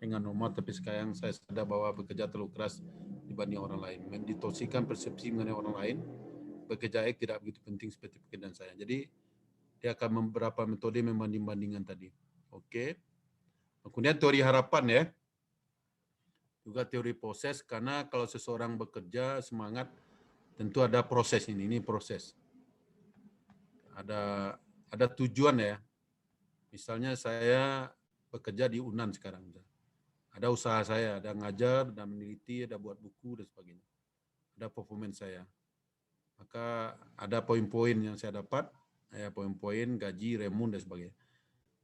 dengan normal, tapi sekarang saya sadar bahwa bekerja terlalu keras dibanding orang lain. Mendistorsikan persepsi mengenai orang lain. Bekerja X tidak begitu penting seperti pekerjaan saya. Jadi dia akan beberapa metode membanding-bandingkan tadi. Oke. Kemudian teori harapan ya. Juga teori proses, karena kalau seseorang bekerja semangat, tentu ada proses ini proses. Ada tujuan ya. Misalnya saya bekerja di UNAN sekarang. Ada usaha saya, ada ngajar, ada meneliti, ada buat buku dan sebagainya. Ada performance saya. Maka ada poin-poin yang saya dapat, ya poin-poin, gaji, remun dan sebagainya.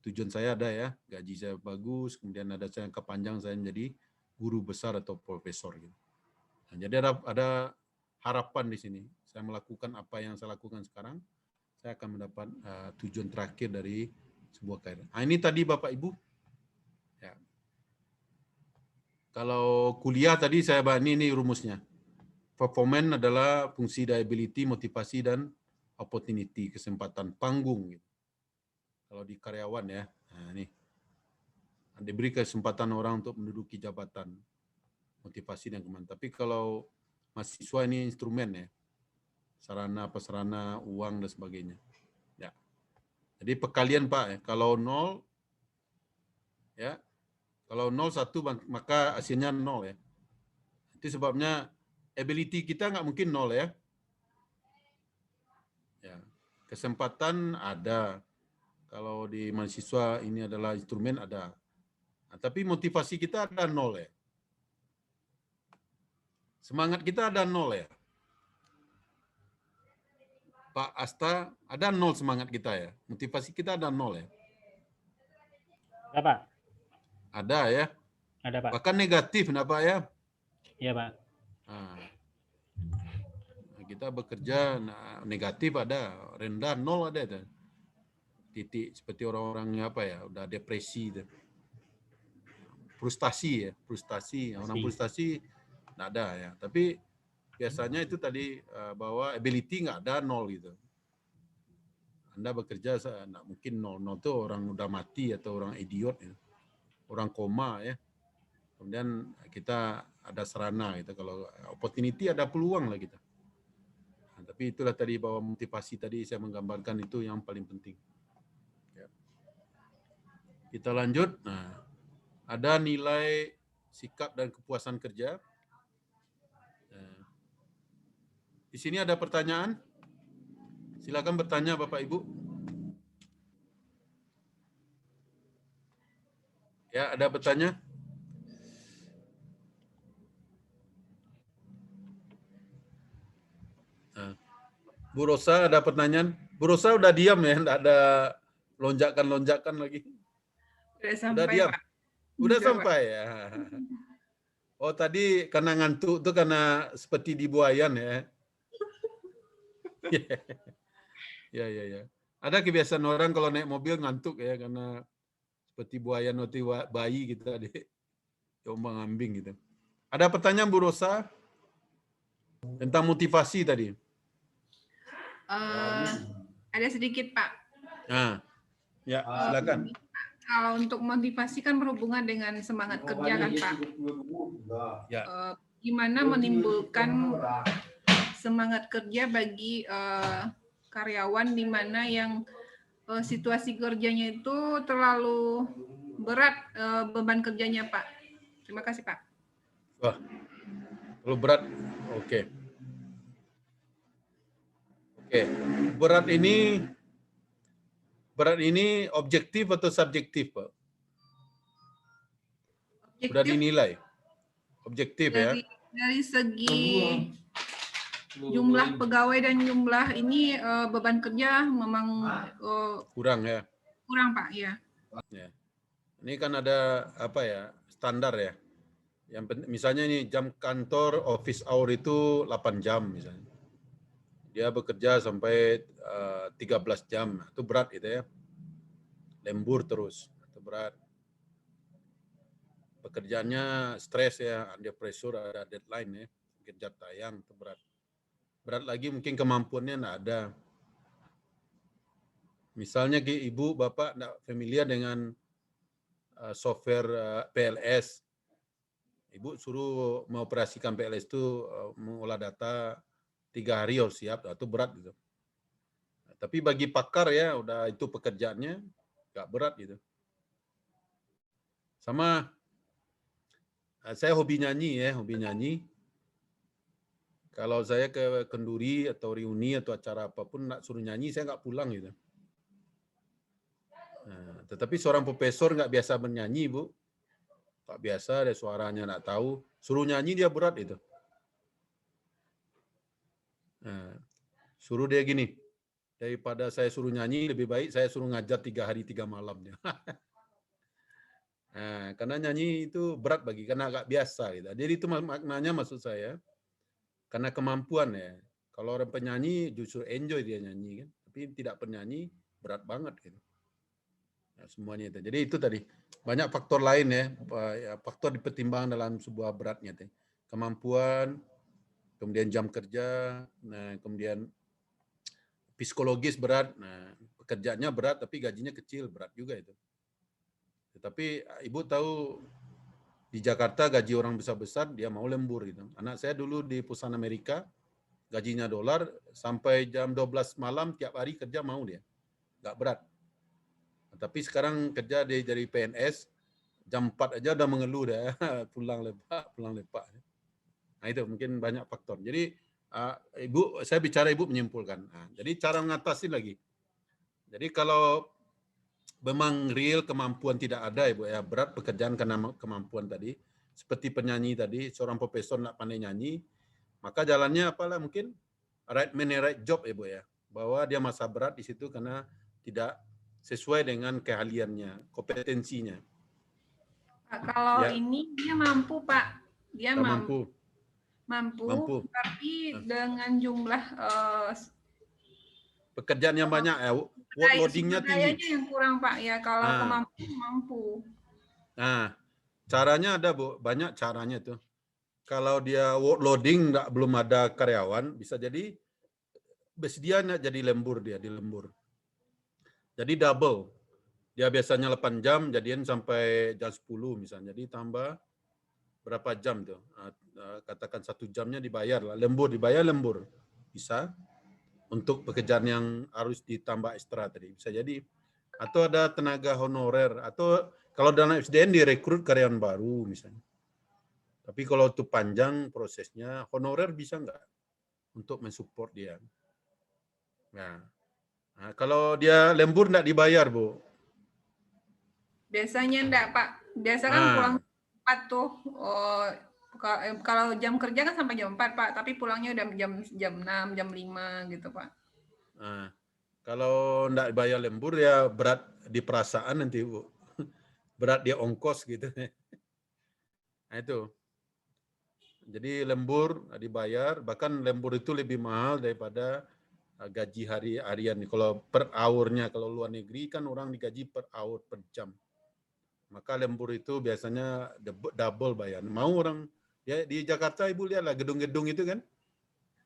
Tujuan saya ada ya, gaji saya bagus, kemudian ada jangka panjang saya menjadi guru besar atau profesor gitu. Nah, jadi ada harapan di sini. Saya melakukan apa yang saya lakukan sekarang, saya akan mendapat tujuan terakhir dari sebuah karir. Nah, ini tadi Bapak Ibu. Ya. Kalau kuliah tadi saya bahas ini rumusnya. Performance adalah fungsi dari ability, motivasi dan opportunity, kesempatan panggung. Gitu. Kalau di karyawan ya, nah ini diberi kesempatan orang untuk menduduki jabatan, motivasi dan kemampuan. Tapi kalau mahasiswa ini instrumen ya, sarana, uang dan sebagainya. Ya. Jadi perkalian Pak, ya. Kalau 0 ya, kalau 0 1 maka hasilnya 0 ya. Itu sebabnya ability kita nggak mungkin 0 ya. Ya. Kesempatan ada. Kalau di mahasiswa ini adalah instrumen ada. Nah, tapi motivasi kita ada 0 ya. Semangat kita ada 0 ya. Pak Asta, ada 0 semangat kita ya. Motivasi kita ada 0 ya. Ada Pak. Ada ya. Ada Pak. Bahkan negatif, kenapa ya? Iya Pak. Nah, kita bekerja negatif ada, rendah 0 ada. Titik seperti orang-orang apa ya, udah depresi. Frustasi ya, frustasi. Orang frustasi nggak ada ya. Tapi biasanya itu tadi bahwa ability nggak ada 0 gitu. Anda bekerja nggak mungkin 0 itu orang udah mati atau orang idiot, ya. Orang koma ya. Kemudian kita ada sarana gitu. Kalau opportunity ada peluang lah kita. Nah, tapi itulah tadi bahwa motivasi tadi saya menggambarkan itu yang paling penting. Ya. Kita lanjut. Nah, ada nilai sikap dan kepuasan kerja. Di sini ada pertanyaan. Silakan bertanya Bapak Ibu. Ya, ada bertanya? Bu Rosa ada pertanyaan? Bu Rosa udah diam ya, enggak ada lonjakan-lonjakan lagi. Udah Udah sampai, diam. Pak. Udah Pak. sampai ya. Oh tadi karena ngantuk tuh karena seperti di buayan ya. Ya ya ya. Ada kebiasaan orang kalau naik mobil ngantuk ya karena seperti buayan waktu bayi gitu adik. Ombang-ambing gitu. Ada pertanyaan Bu Rosa tentang motivasi tadi. Ada sedikit, Pak. Nah, ya silakan. Kalau untuk motivasi kan berhubungan dengan semangat kerja kan, Pak. Ya. Gimana menimbulkan semangat kerja bagi karyawan di mana yang situasi kerjanya itu terlalu berat beban kerjanya, Pak. Terima kasih, Pak. Wah, terlalu berat. Oke. Oke. Berat ini objektif atau subjektif, Pak? Sudah Objektif dinilai. Objektif ya. dari segi jumlah pegawai dan jumlah ini beban kerja memang Kurang ya. kurang, Pak, ya. Ya. Ini kan ada apa ya, standar ya. Misalnya ini jam kantor office hour itu 8 jam misalnya. Dia bekerja sampai 13 jam. Itu berat itu ya. Lembur terus. Itu berat. Pekerjaannya stres ya, under pressure, ada deadline ya. Kejar tayang, itu berat. Berat lagi mungkin kemampuannya enggak ada. Misalnya ibu, bapak enggak familiar dengan software PLS. Ibu suruh mengoperasikan PLS itu mengolah data 3 hari harus siap, itu berat gitu. Nah, tapi bagi pakar ya udah itu pekerjaannya nggak berat gitu. Sama saya hobi nyanyi ya, hobi nyanyi. Kalau saya ke kenduri atau reuni atau acara apapun nak suruh nyanyi saya nggak pulang gitu. Nah, tetapi seorang profesor nggak biasa bernyanyi, Bu. Tak biasa, ada suaranya nggak tahu. Suruh nyanyi dia berat itu. Nah, suruh dia gini, daripada saya suruh nyanyi, lebih baik saya suruh ngajar 3 hari 3 malam. Nah, karena nyanyi itu berat bagi, karena agak biasa. Gitu. Jadi itu maknanya maksud saya, karena kemampuan ya. Kalau orang penyanyi justru enjoy dia nyanyi, kan? Tapi tidak penyanyi berat banget. Gitu. Nah, semuanya itu. Jadi itu tadi. Banyak faktor lain ya, faktor dipertimbangkan dalam sebuah beratnya. Kemampuan, kemudian jam kerja, nah, kemudian psikologis berat, nah, pekerjaannya berat tapi gajinya kecil, berat juga itu. Tetapi ibu tahu di Jakarta gaji orang besar-besar dia mau lembur gitu. Anak saya dulu di perusahaan Amerika, gajinya $, sampai jam 12 malam tiap hari kerja mau dia, nggak berat. Tapi sekarang kerja dari PNS, jam 4 aja udah mengeluh dah, pulang lepak. Nah itu mungkin banyak faktor. Jadi ibu, saya bicara ibu menyimpulkan. Nah, jadi cara mengatasi lagi. Jadi kalau memang real kemampuan tidak ada ibu ya, berat pekerjaan karena kemampuan tadi, seperti penyanyi tadi, seorang profesor nak pandai nyanyi, maka jalannya apalah mungkin right man right job ibu ya, bahwa dia masa berat di situ karena tidak sesuai dengan keahliannya, kompetensinya. Pak, kalau Ya. ini dia mampu, Pak. Dia mampu, tapi dengan jumlah pekerjaan yang banyak ya, workloadingnya tinggi. Yang kurang, Pak, ya. Kalau kemampuan mampu. Nah, caranya ada, Bu. Banyak caranya tuh. Kalau dia workloading belum ada karyawan, bisa jadi bersedia jadi lembur dia, di lembur. Jadi double. Dia biasanya 8 jam, jadian sampai jam 10 misalnya. Jadi tambah berapa jam tuh? Katakan 1 jamnya dibayar lah. Lembur, dibayar lembur. Bisa. Untuk pekerjaan yang harus ditambah ekstra tadi. Bisa jadi. Atau ada tenaga honorer. Atau kalau dalam FSDN direkrut karyawan baru misalnya. Tapi kalau itu panjang prosesnya, honorer bisa nggak? Untuk mensupport dia. Nah, kalau dia lembur nggak dibayar, Bu? Biasanya enggak, Pak. Biasa kan pulang 4 tuh. Kalau jam kerja kan sampai jam 4, Pak. Tapi pulangnya udah jam 6, jam 5 gitu, Pak. Nah, kalau nggak bayar lembur ya berat di perasaan nanti Bu. Berat di ongkos gitu. Nah itu. Jadi lembur dibayar, bahkan lembur itu lebih mahal daripada gaji harian. Kalau per hournya, kalau luar negeri kan orang digaji per hour, per jam. Maka lembur itu biasanya double bayar. Mau orang, ya di Jakarta Ibu lihatlah gedung-gedung itu kan.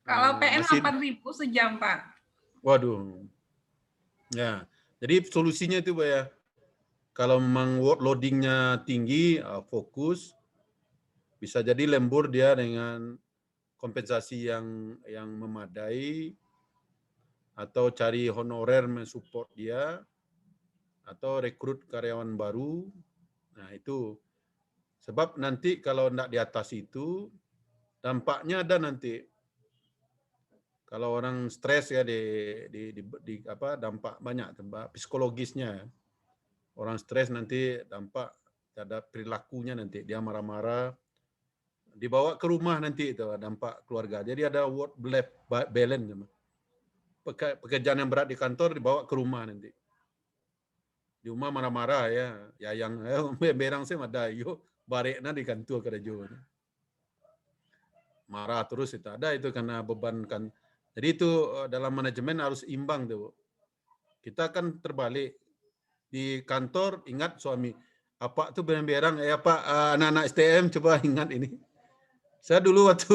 Kalau PM masih, 8.000 sejam, Pak. waduh. Ya, jadi solusinya itu Pak ya. Kalau memang workloading-nya tinggi, fokus, bisa jadi lembur dia dengan kompensasi yang memadai, atau cari honorer mensupport dia, atau rekrut karyawan baru. Nah itu. Sebab nanti kalau tidak di atas itu, dampaknya ada nanti. Kalau orang stres ya dampak banyak, dampak psikologisnya. Orang stres nanti dampak terhadap perilakunya nanti, dia marah-marah, dibawa ke rumah nanti itu dampak keluarga. Jadi ada work-life balance. Pekerjaan yang berat di kantor dibawa ke rumah nanti. Di rumah marah-marah ya, yang berang saya ada yo barekna di kantor kerja. Marah terus itu ada itu karena beban kan. Jadi itu dalam manajemen harus imbang tuh. Kita kan terbalik di kantor, ingat suami apa tuh berang-berang Pak, anak-anak STM coba ingat ini. Saya dulu waktu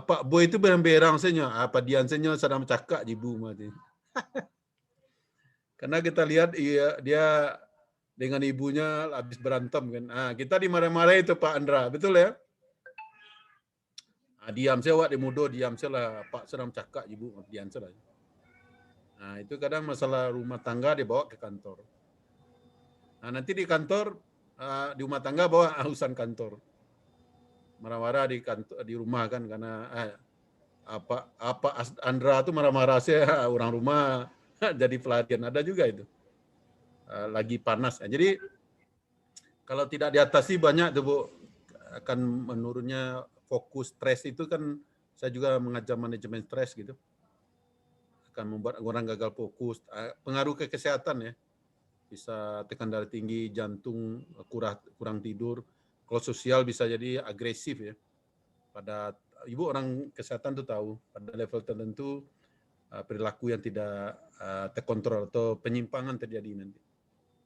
Pak Boy itu berang-berang saja, apa dian saja sedang cakap ibu mati. Karena kita lihat dia dengan ibunya habis berantem kan. Kita dimarah-marah itu Pak Andra, betul ya? Diam saya wak di mudo, diam saya lah Pak sedang cakap ibu, diam saya lah. Nah itu kadang masalah rumah tangga dibawa ke kantor. Nah nanti di kantor, di rumah tangga bawa urusan kantor. Marah-marah di kantor, di rumah kan karena apa Andra tuh marah-marah saya orang rumah jadi pelatihan, ada juga itu. Lagi panas. Jadi kalau tidak diatasi banyak tuh Bu, akan menurunnya fokus stres itu kan. Saya juga mengajar manajemen stres gitu. Akan membuat orang gagal fokus, pengaruh ke kesehatan ya. Bisa tekan darah tinggi, jantung, kurang tidur. Kalau sosial bisa jadi agresif ya. Pada ibu orang kesehatan tuh tahu pada level tertentu perilaku yang tidak terkontrol atau penyimpangan terjadi nanti.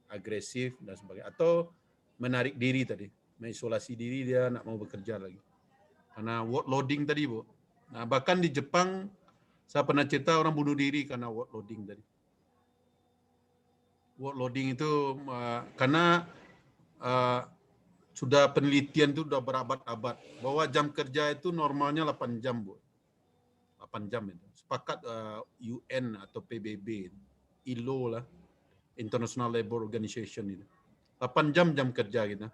Agresif dan sebagainya. Atau menarik diri tadi, mengisolasi diri, dia nak mau bekerja lagi. Karena workloading tadi Bu. Nah, bahkan di Jepang saya pernah cerita orang bunuh diri karena workloading tadi. Workloading itu karena sudah penelitian itu sudah berabad-abad bahwa jam kerja itu normalnya 8 jam Bu. 8 jam itu. Sepakat UN atau PBB, ILO lah, International Labour Organization itu. 8 jam kerja kita.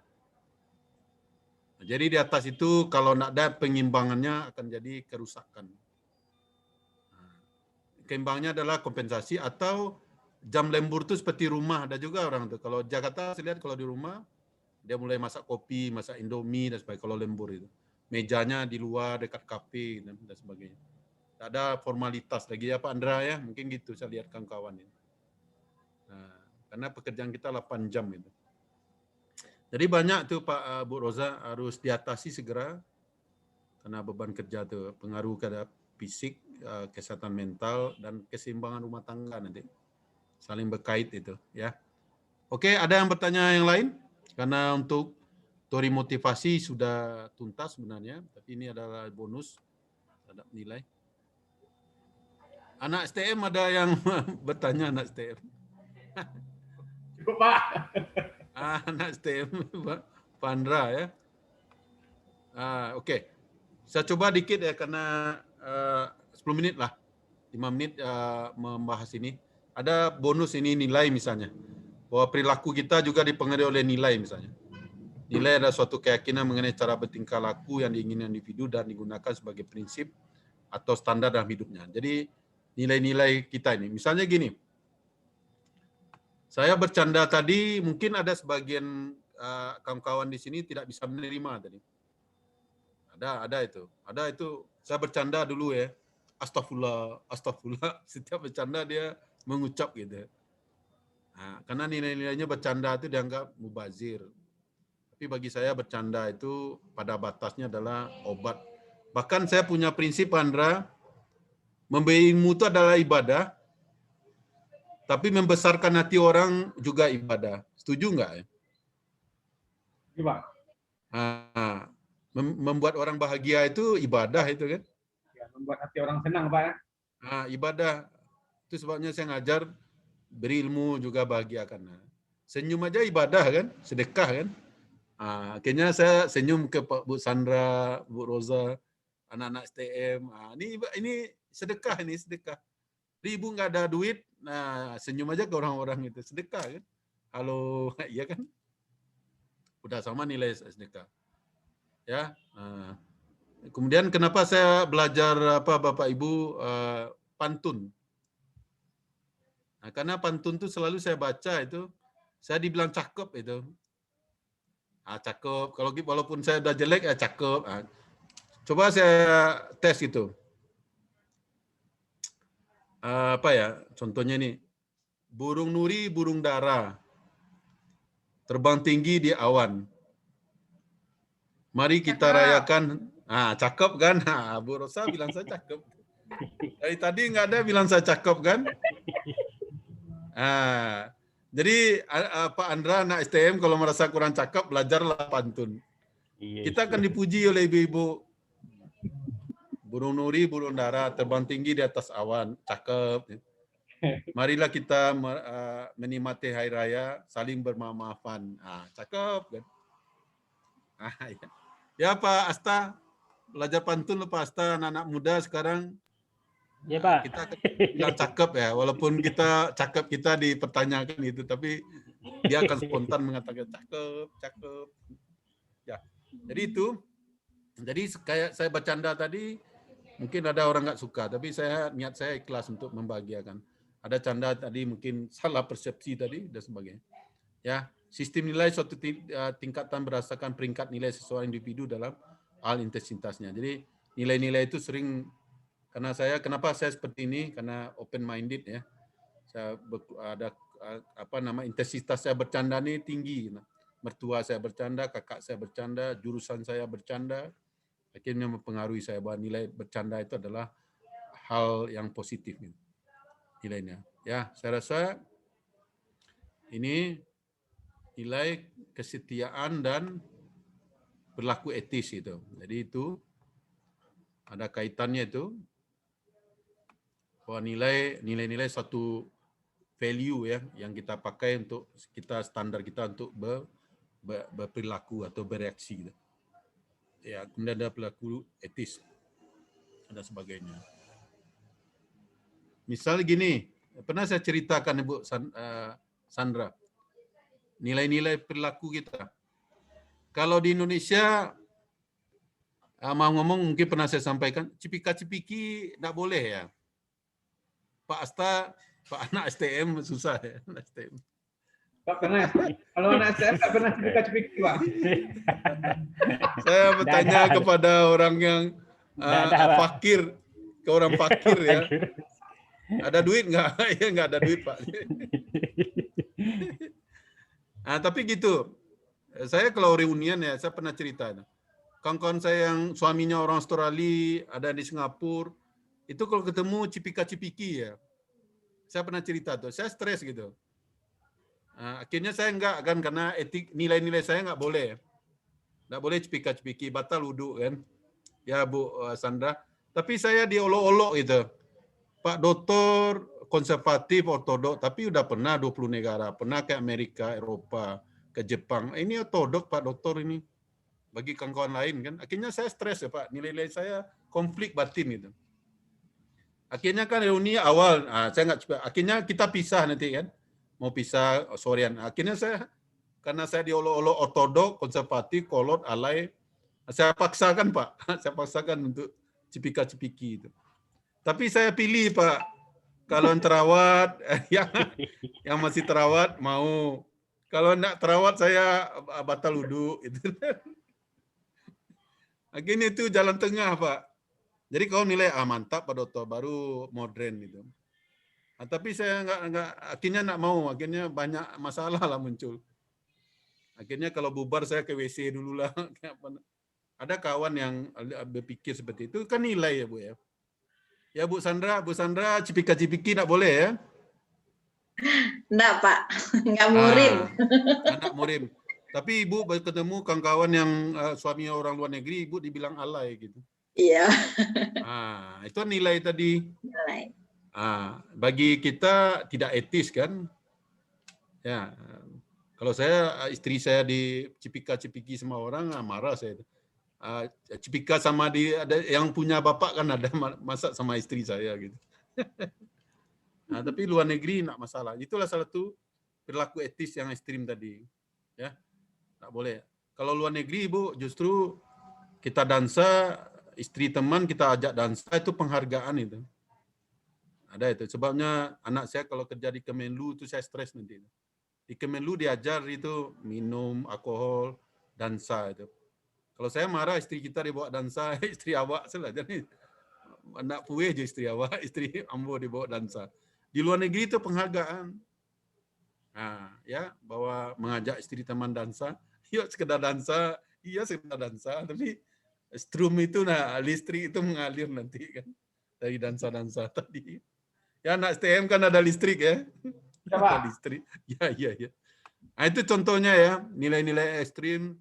Jadi di atas itu kalau tidak ada pengimbangannya akan jadi kerusakan. Keimbangnya adalah kompensasi atau jam lembur itu seperti rumah. Ada juga orang tuh. Kalau Jakarta saya lihat kalau di rumah dia mulai masak kopi, masak indomie dan sebagainya kalau lembur itu. Mejanya di luar dekat kafe dan sebagainya. Tak ada formalitas lagi ya Pak Andra ya, mungkin gitu saya lihat kawan-kawan ini. Nah, karena pekerjaan kita 8 jam itu. Jadi banyak tuh Pak Bu Roza harus diatasi segera karena beban kerja tuh pengaruh terhadap fisik, kesehatan mental dan keseimbangan rumah tangga nanti. Saling berkait itu ya. Oke, ada yang bertanya yang lain? Karena untuk teori motivasi sudah tuntas sebenarnya, tapi ini adalah bonus terhadap nilai. Anak STM ada yang bertanya anak STM. Cukup Pak. Anak STM Pak Pandra ya. Oke. Saya coba dikit ya karena 10 menit lah. 5 menit membahas ini. Ada bonus ini nilai misalnya. Bahwa perilaku kita juga dipengaruhi oleh nilai misalnya. Nilai adalah suatu keyakinan mengenai cara bertingkah laku yang diinginkan individu dan digunakan sebagai prinsip atau standar dalam hidupnya. Jadi nilai-nilai kita ini. Misalnya gini. Saya bercanda tadi, mungkin ada sebagian kawan-kawan di sini tidak bisa menerima tadi. Ada itu. Saya bercanda dulu ya. astagfirullah, astagfirullah. Setiap bercanda dia mengucap gitu. Nah, karena nilai-nilainya bercanda itu dianggap mubazir. Tapi bagi saya bercanda itu pada batasnya adalah obat. Bahkan saya punya prinsip, Andra, memberi ilmu itu adalah ibadah, tapi membesarkan hati orang juga ibadah. Setuju nggak ya? Iya, Pak. Nah, membuat orang bahagia itu ibadah itu kan? Ya, membuat hati orang senang, Pak ya. Nah, ibadah. Itu sebabnya saya ngajar beri ilmu juga bahagiakan. Nah, senyum aja ibadah kan? Sedekah kan? Nah, akhirnya saya senyum ke Pak Bu Sandra, Bu Roza, anak-anak STM. Nah, ini sedekah ini sedekah. Ibu nggak ada duit, nah senyum aja ke orang-orang itu sedekah kan? Halo, iya kan? Udah sama nilai sedekah. Ya. Nah, kemudian kenapa saya belajar apa Bapak Ibu pantun? Nah, karena pantun itu selalu saya baca itu, saya dibilang cakep itu. Ah, cakep. Kalau walaupun saya udah jelek ya cakep. Ah, coba saya tes itu. Apa ya? Contohnya nih. Burung nuri, burung dara. Terbang tinggi di awan. Mari kita rayakan. Ah, cakep kan? Ah, Bu Rosa bilang saya cakep. Dari tadi nggak ada bilang saya cakep kan? Ah, jadi Pak Andra anak STM kalau merasa kurang cakep belajarlah pantun. Kita akan dipuji oleh ibu-ibu. Burung nuri, burung dara, terbang tinggi di atas awan, cakep. Marilah kita menikmati hari raya, saling bermaaf-maafan. Ah, cakep kan? Ah, ya Pak Asta, belajar pantun Pak Asta, anak-anak muda sekarang. Ya Pak. Kita akan bilang cakep ya, walaupun kita cakep kita dipertanyakan itu, tapi dia akan spontan mengatakan cakep, cakep. Ya, jadi itu. Jadi kayak saya bercanda tadi, mungkin ada orang nggak suka, tapi niat saya ikhlas untuk membahagiakan. Ada canda tadi mungkin salah persepsi tadi dan sebagainya. Ya, sistem nilai suatu tingkatan berdasarkan peringkat nilai seseorang individu dalam hal intensitasnya. Jadi nilai-nilai itu sering kenapa saya seperti ini? Karena open minded ya. Saya ada intensitas saya bercanda ini tinggi. Mertua saya bercanda, kakak saya bercanda, jurusan saya bercanda. Akhirnya mempengaruhi saya bahwa nilai bercanda itu adalah hal yang positif nilainya. Ya, saya rasa ini nilai kesetiaan dan berlaku etis itu. Jadi itu ada kaitannya itu bahwa nilai-nilai satu value ya yang kita pakai untuk standar kita untuk berperilaku atau bereaksi gitu. Ya, kemudian ada perilaku etis dan sebagainya. Misal gini, pernah saya ceritakan Ibu Sandra, nilai-nilai perilaku kita. Kalau di Indonesia, mau ngomong mungkin pernah saya sampaikan, cipika-cipiki tidak boleh ya. Pak Asta, Pak anak STM susah ya. Anak STM. Pak pernah, kalau anak STM tak pernah cipika-cipiki, Pak. Saya bertanya kepada orang yang fakir, ke orang fakir ya. Ada duit nggak? Ya nggak ada duit Pak. Nah, tapi gitu. Saya kalau reunian ya, saya pernah cerita. Kawan-kawan saya yang suaminya orang Australia, ada di Singapura, itu kalau ketemu cipika-cipiki ya. Saya pernah cerita tuh, saya stres gitu. Nah, akhirnya saya enggak kan karena etik nilai-nilai saya nggak boleh. Nggak boleh cipika-cipiki, batal wudhu kan. Ya Bu Sandra. Tapi saya diolok-olok gitu. Pak Doktor konservatif ortodok, tapi udah pernah 20 negara, pernah ke Amerika, Eropa, ke Jepang. Ini ortodok Pak Doktor ini. Bagi kawan-kawan lain kan. Akhirnya saya stres ya Pak, nilai-nilai saya konflik batin gitu. Akhirnya kan reuni awal, saya nggak, akhirnya kita pisah nanti kan. Mau pisah sorean. Akhirnya karena saya diolok-olok ortodok, konservatif, kolot, alay, saya paksakan Pak. Saya paksakan untuk cipika-cipiki itu. Tapi saya pilih Pak, kalau yang terawat, yang masih terawat mau. Kalau enggak terawat saya batal wudhu. Akhirnya itu jalan tengah Pak. Jadi kau nilai mantap Pak Doto, baru modern gitu. Tapi saya akhirnya nggak mau, akhirnya banyak masalah lah muncul. Akhirnya kalau bubar saya ke WC dulu lah. Ada kawan yang berpikir seperti itu, kan nilai ya Bu ya. Ya Bu Sandra cipika-cipiki nggak boleh ya? Enggak, Pak. Enggak murim. Anak murim. Tapi Ibu ketemu kawan-kawan yang suaminya orang luar negeri, Ibu dibilang alay gitu. Iya. Itu nilai tadi. Nilai. Bagi kita tidak etis kan? Ya, kalau istri saya dicipika-cipiki sama orang, marah saya. Cipika sama ada yang punya bapak kan ada masak sama istri saya gitu. Tapi luar negeri enggak masalah. Itulah salah satu perilaku etis yang ekstrim tadi. Ya, enggak boleh. Kalau luar negeri Ibu justru kita dansa, istri teman kita ajak dansa, itu penghargaan itu. Ada itu. Sebabnya anak saya kalau kerja di Kemenlu itu saya stres nanti. Di Kemenlu diajar itu minum alkohol, dansa itu. Kalau saya marah istri kita dibawa dansa, istri awak salah. Jadi anak puwe je istri awak, istri ambo dibawa dansa. Di luar negeri itu penghargaan. Ya, bahwa mengajak istri teman dansa, yuk sekedar dansa, iya sekedar dansa, tapi strum itu listrik itu mengalir nanti kan dari dansa-dansa tadi. Ya anak STM kan ada listrik ya. Ada listrik. Ya. Itu contohnya ya, nilai-nilai ekstrim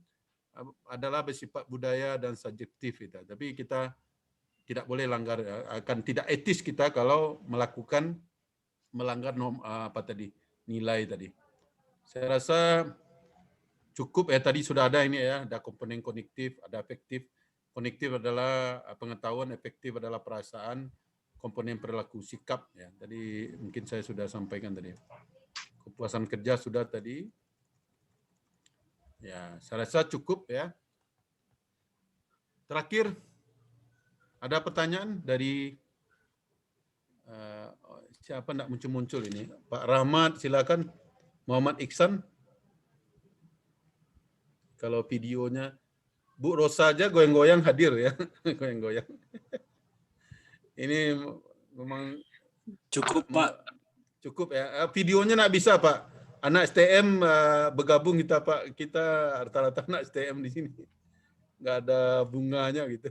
adalah bersifat budaya dan subjektif itu. Tapi kita tidak boleh langgar, akan tidak etis kita kalau melanggar nilai tadi. Saya rasa cukup ya, tadi sudah ada ini ya, ada komponen kognitif, ada afektif. Kognitif adalah pengetahuan, efektif adalah perasaan, komponen perilaku sikap ya. Tadi mungkin saya sudah sampaikan tadi. Kepuasan kerja sudah tadi. Ya, saya rasa cukup ya. Terakhir, ada pertanyaan dari siapa nak muncul-muncul ini? Pak Rahmat, silakan. Muhammad Iksan. Kalau videonya, Bu Rosa aja goyang-goyang hadir ya, goyang-goyang. Ini memang cukup Pak. Cukup ya. Videonya nak bisa Pak. Anak STM bergabung kita Pak. Kita rata-rata anak STM di sini. Nggak ada bunganya gitu.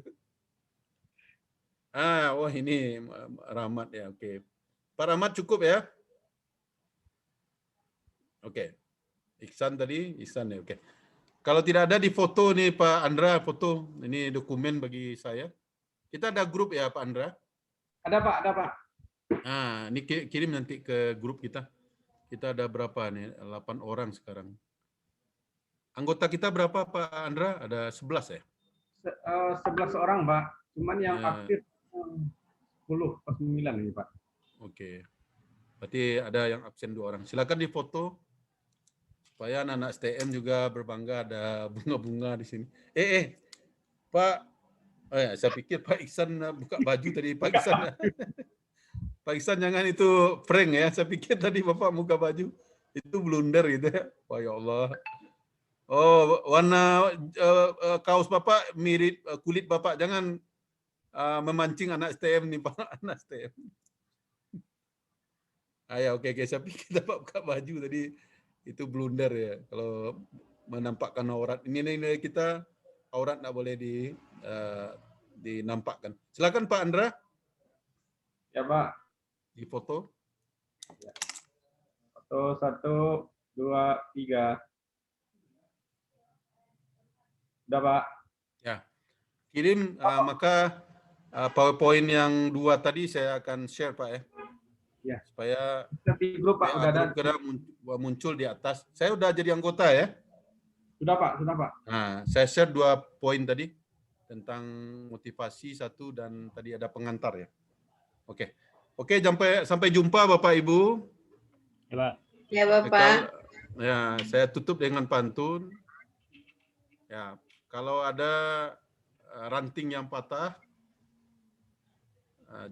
Wah ini Rahmat ya. Oke. Pak Rahmat cukup ya. Oke. Iksan tadi, Iksan ya. Oke. Kalau tidak ada di foto nih Pak Andra, foto ini dokumen bagi saya. Kita ada grup ya Pak Andra? Ada Pak. Ini kirim nanti ke grup kita. Kita ada berapa nih? 8 orang sekarang. Anggota kita berapa Pak Andra? Ada 11 ya? 11 orang Pak. Cuman yang aktif 10 atau 9 ini Pak. Oke. Berarti ada yang absen 2 orang. Silakan difoto. Supaya anak-anak STM juga berbangga ada bunga-bunga di sini. Pak, saya pikir Pak Iksan buka baju tadi. Pak Iksan, Pak Iksan jangan itu prank ya. Saya pikir tadi Bapak buka baju. Itu blunder gitu ya. Wah ya Allah. Oh, warna kaos Bapak mirip kulit Bapak. Jangan memancing anak STM nih Pak. Anak STM. Oke. Saya pikir Bapak buka baju tadi. Itu blunder ya, kalau menampakkan aurat. Ini kita aurat nggak boleh dinampakkan. Silakan Pak Andra. Ya Pak. Di foto. Foto 1, 2, 3. Udah Pak. Ya. Kirim maka PowerPoint yang 2 tadi saya akan share Pak ya. Ya. Supaya di grup Pak udah ada muncul di atas. Saya udah jadi anggota ya. Sudah Pak. Saya share 2 poin tadi tentang motivasi 1 dan tadi ada pengantar ya. Oke, sampai jumpa Bapak Ibu. Ya Pak. Ya Bapak. Ya, saya tutup dengan pantun. Ya, kalau ada ranting yang patah,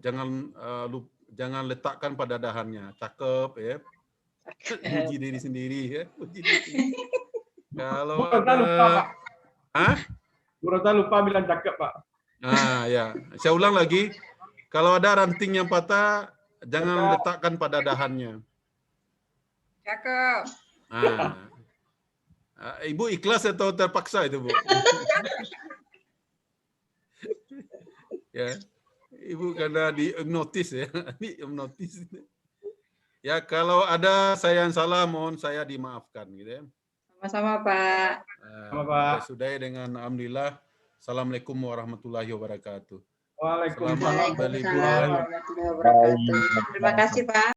jangan letakkan pada dahannya. Cakep ya. Puji diri sendiri ya. Kalau lupa, Pak. Hah? Bu Rosa lupa bilang cakep Pak. Ya. Saya ulang lagi. Kalau ada ranting yang patah, jangan letakkan pada dahannya. Cakep. Ibu ikhlas atau terpaksa itu, Bu? Ya. Ibu karena di-notice ya. Di-notice. Ya, kalau ada saya yang salah, mohon saya dimaafkan gitu ya. Sama-sama, Pak. Sama, Pak. Kita sudahi dengan alhamdulillah. Assalamualaikum warahmatullahi wabarakatuh. Waalaikumsalam. Selamat berlibur. Waalaikumsalam warahmatullahi wabarakatuh. Terima kasih, Pak.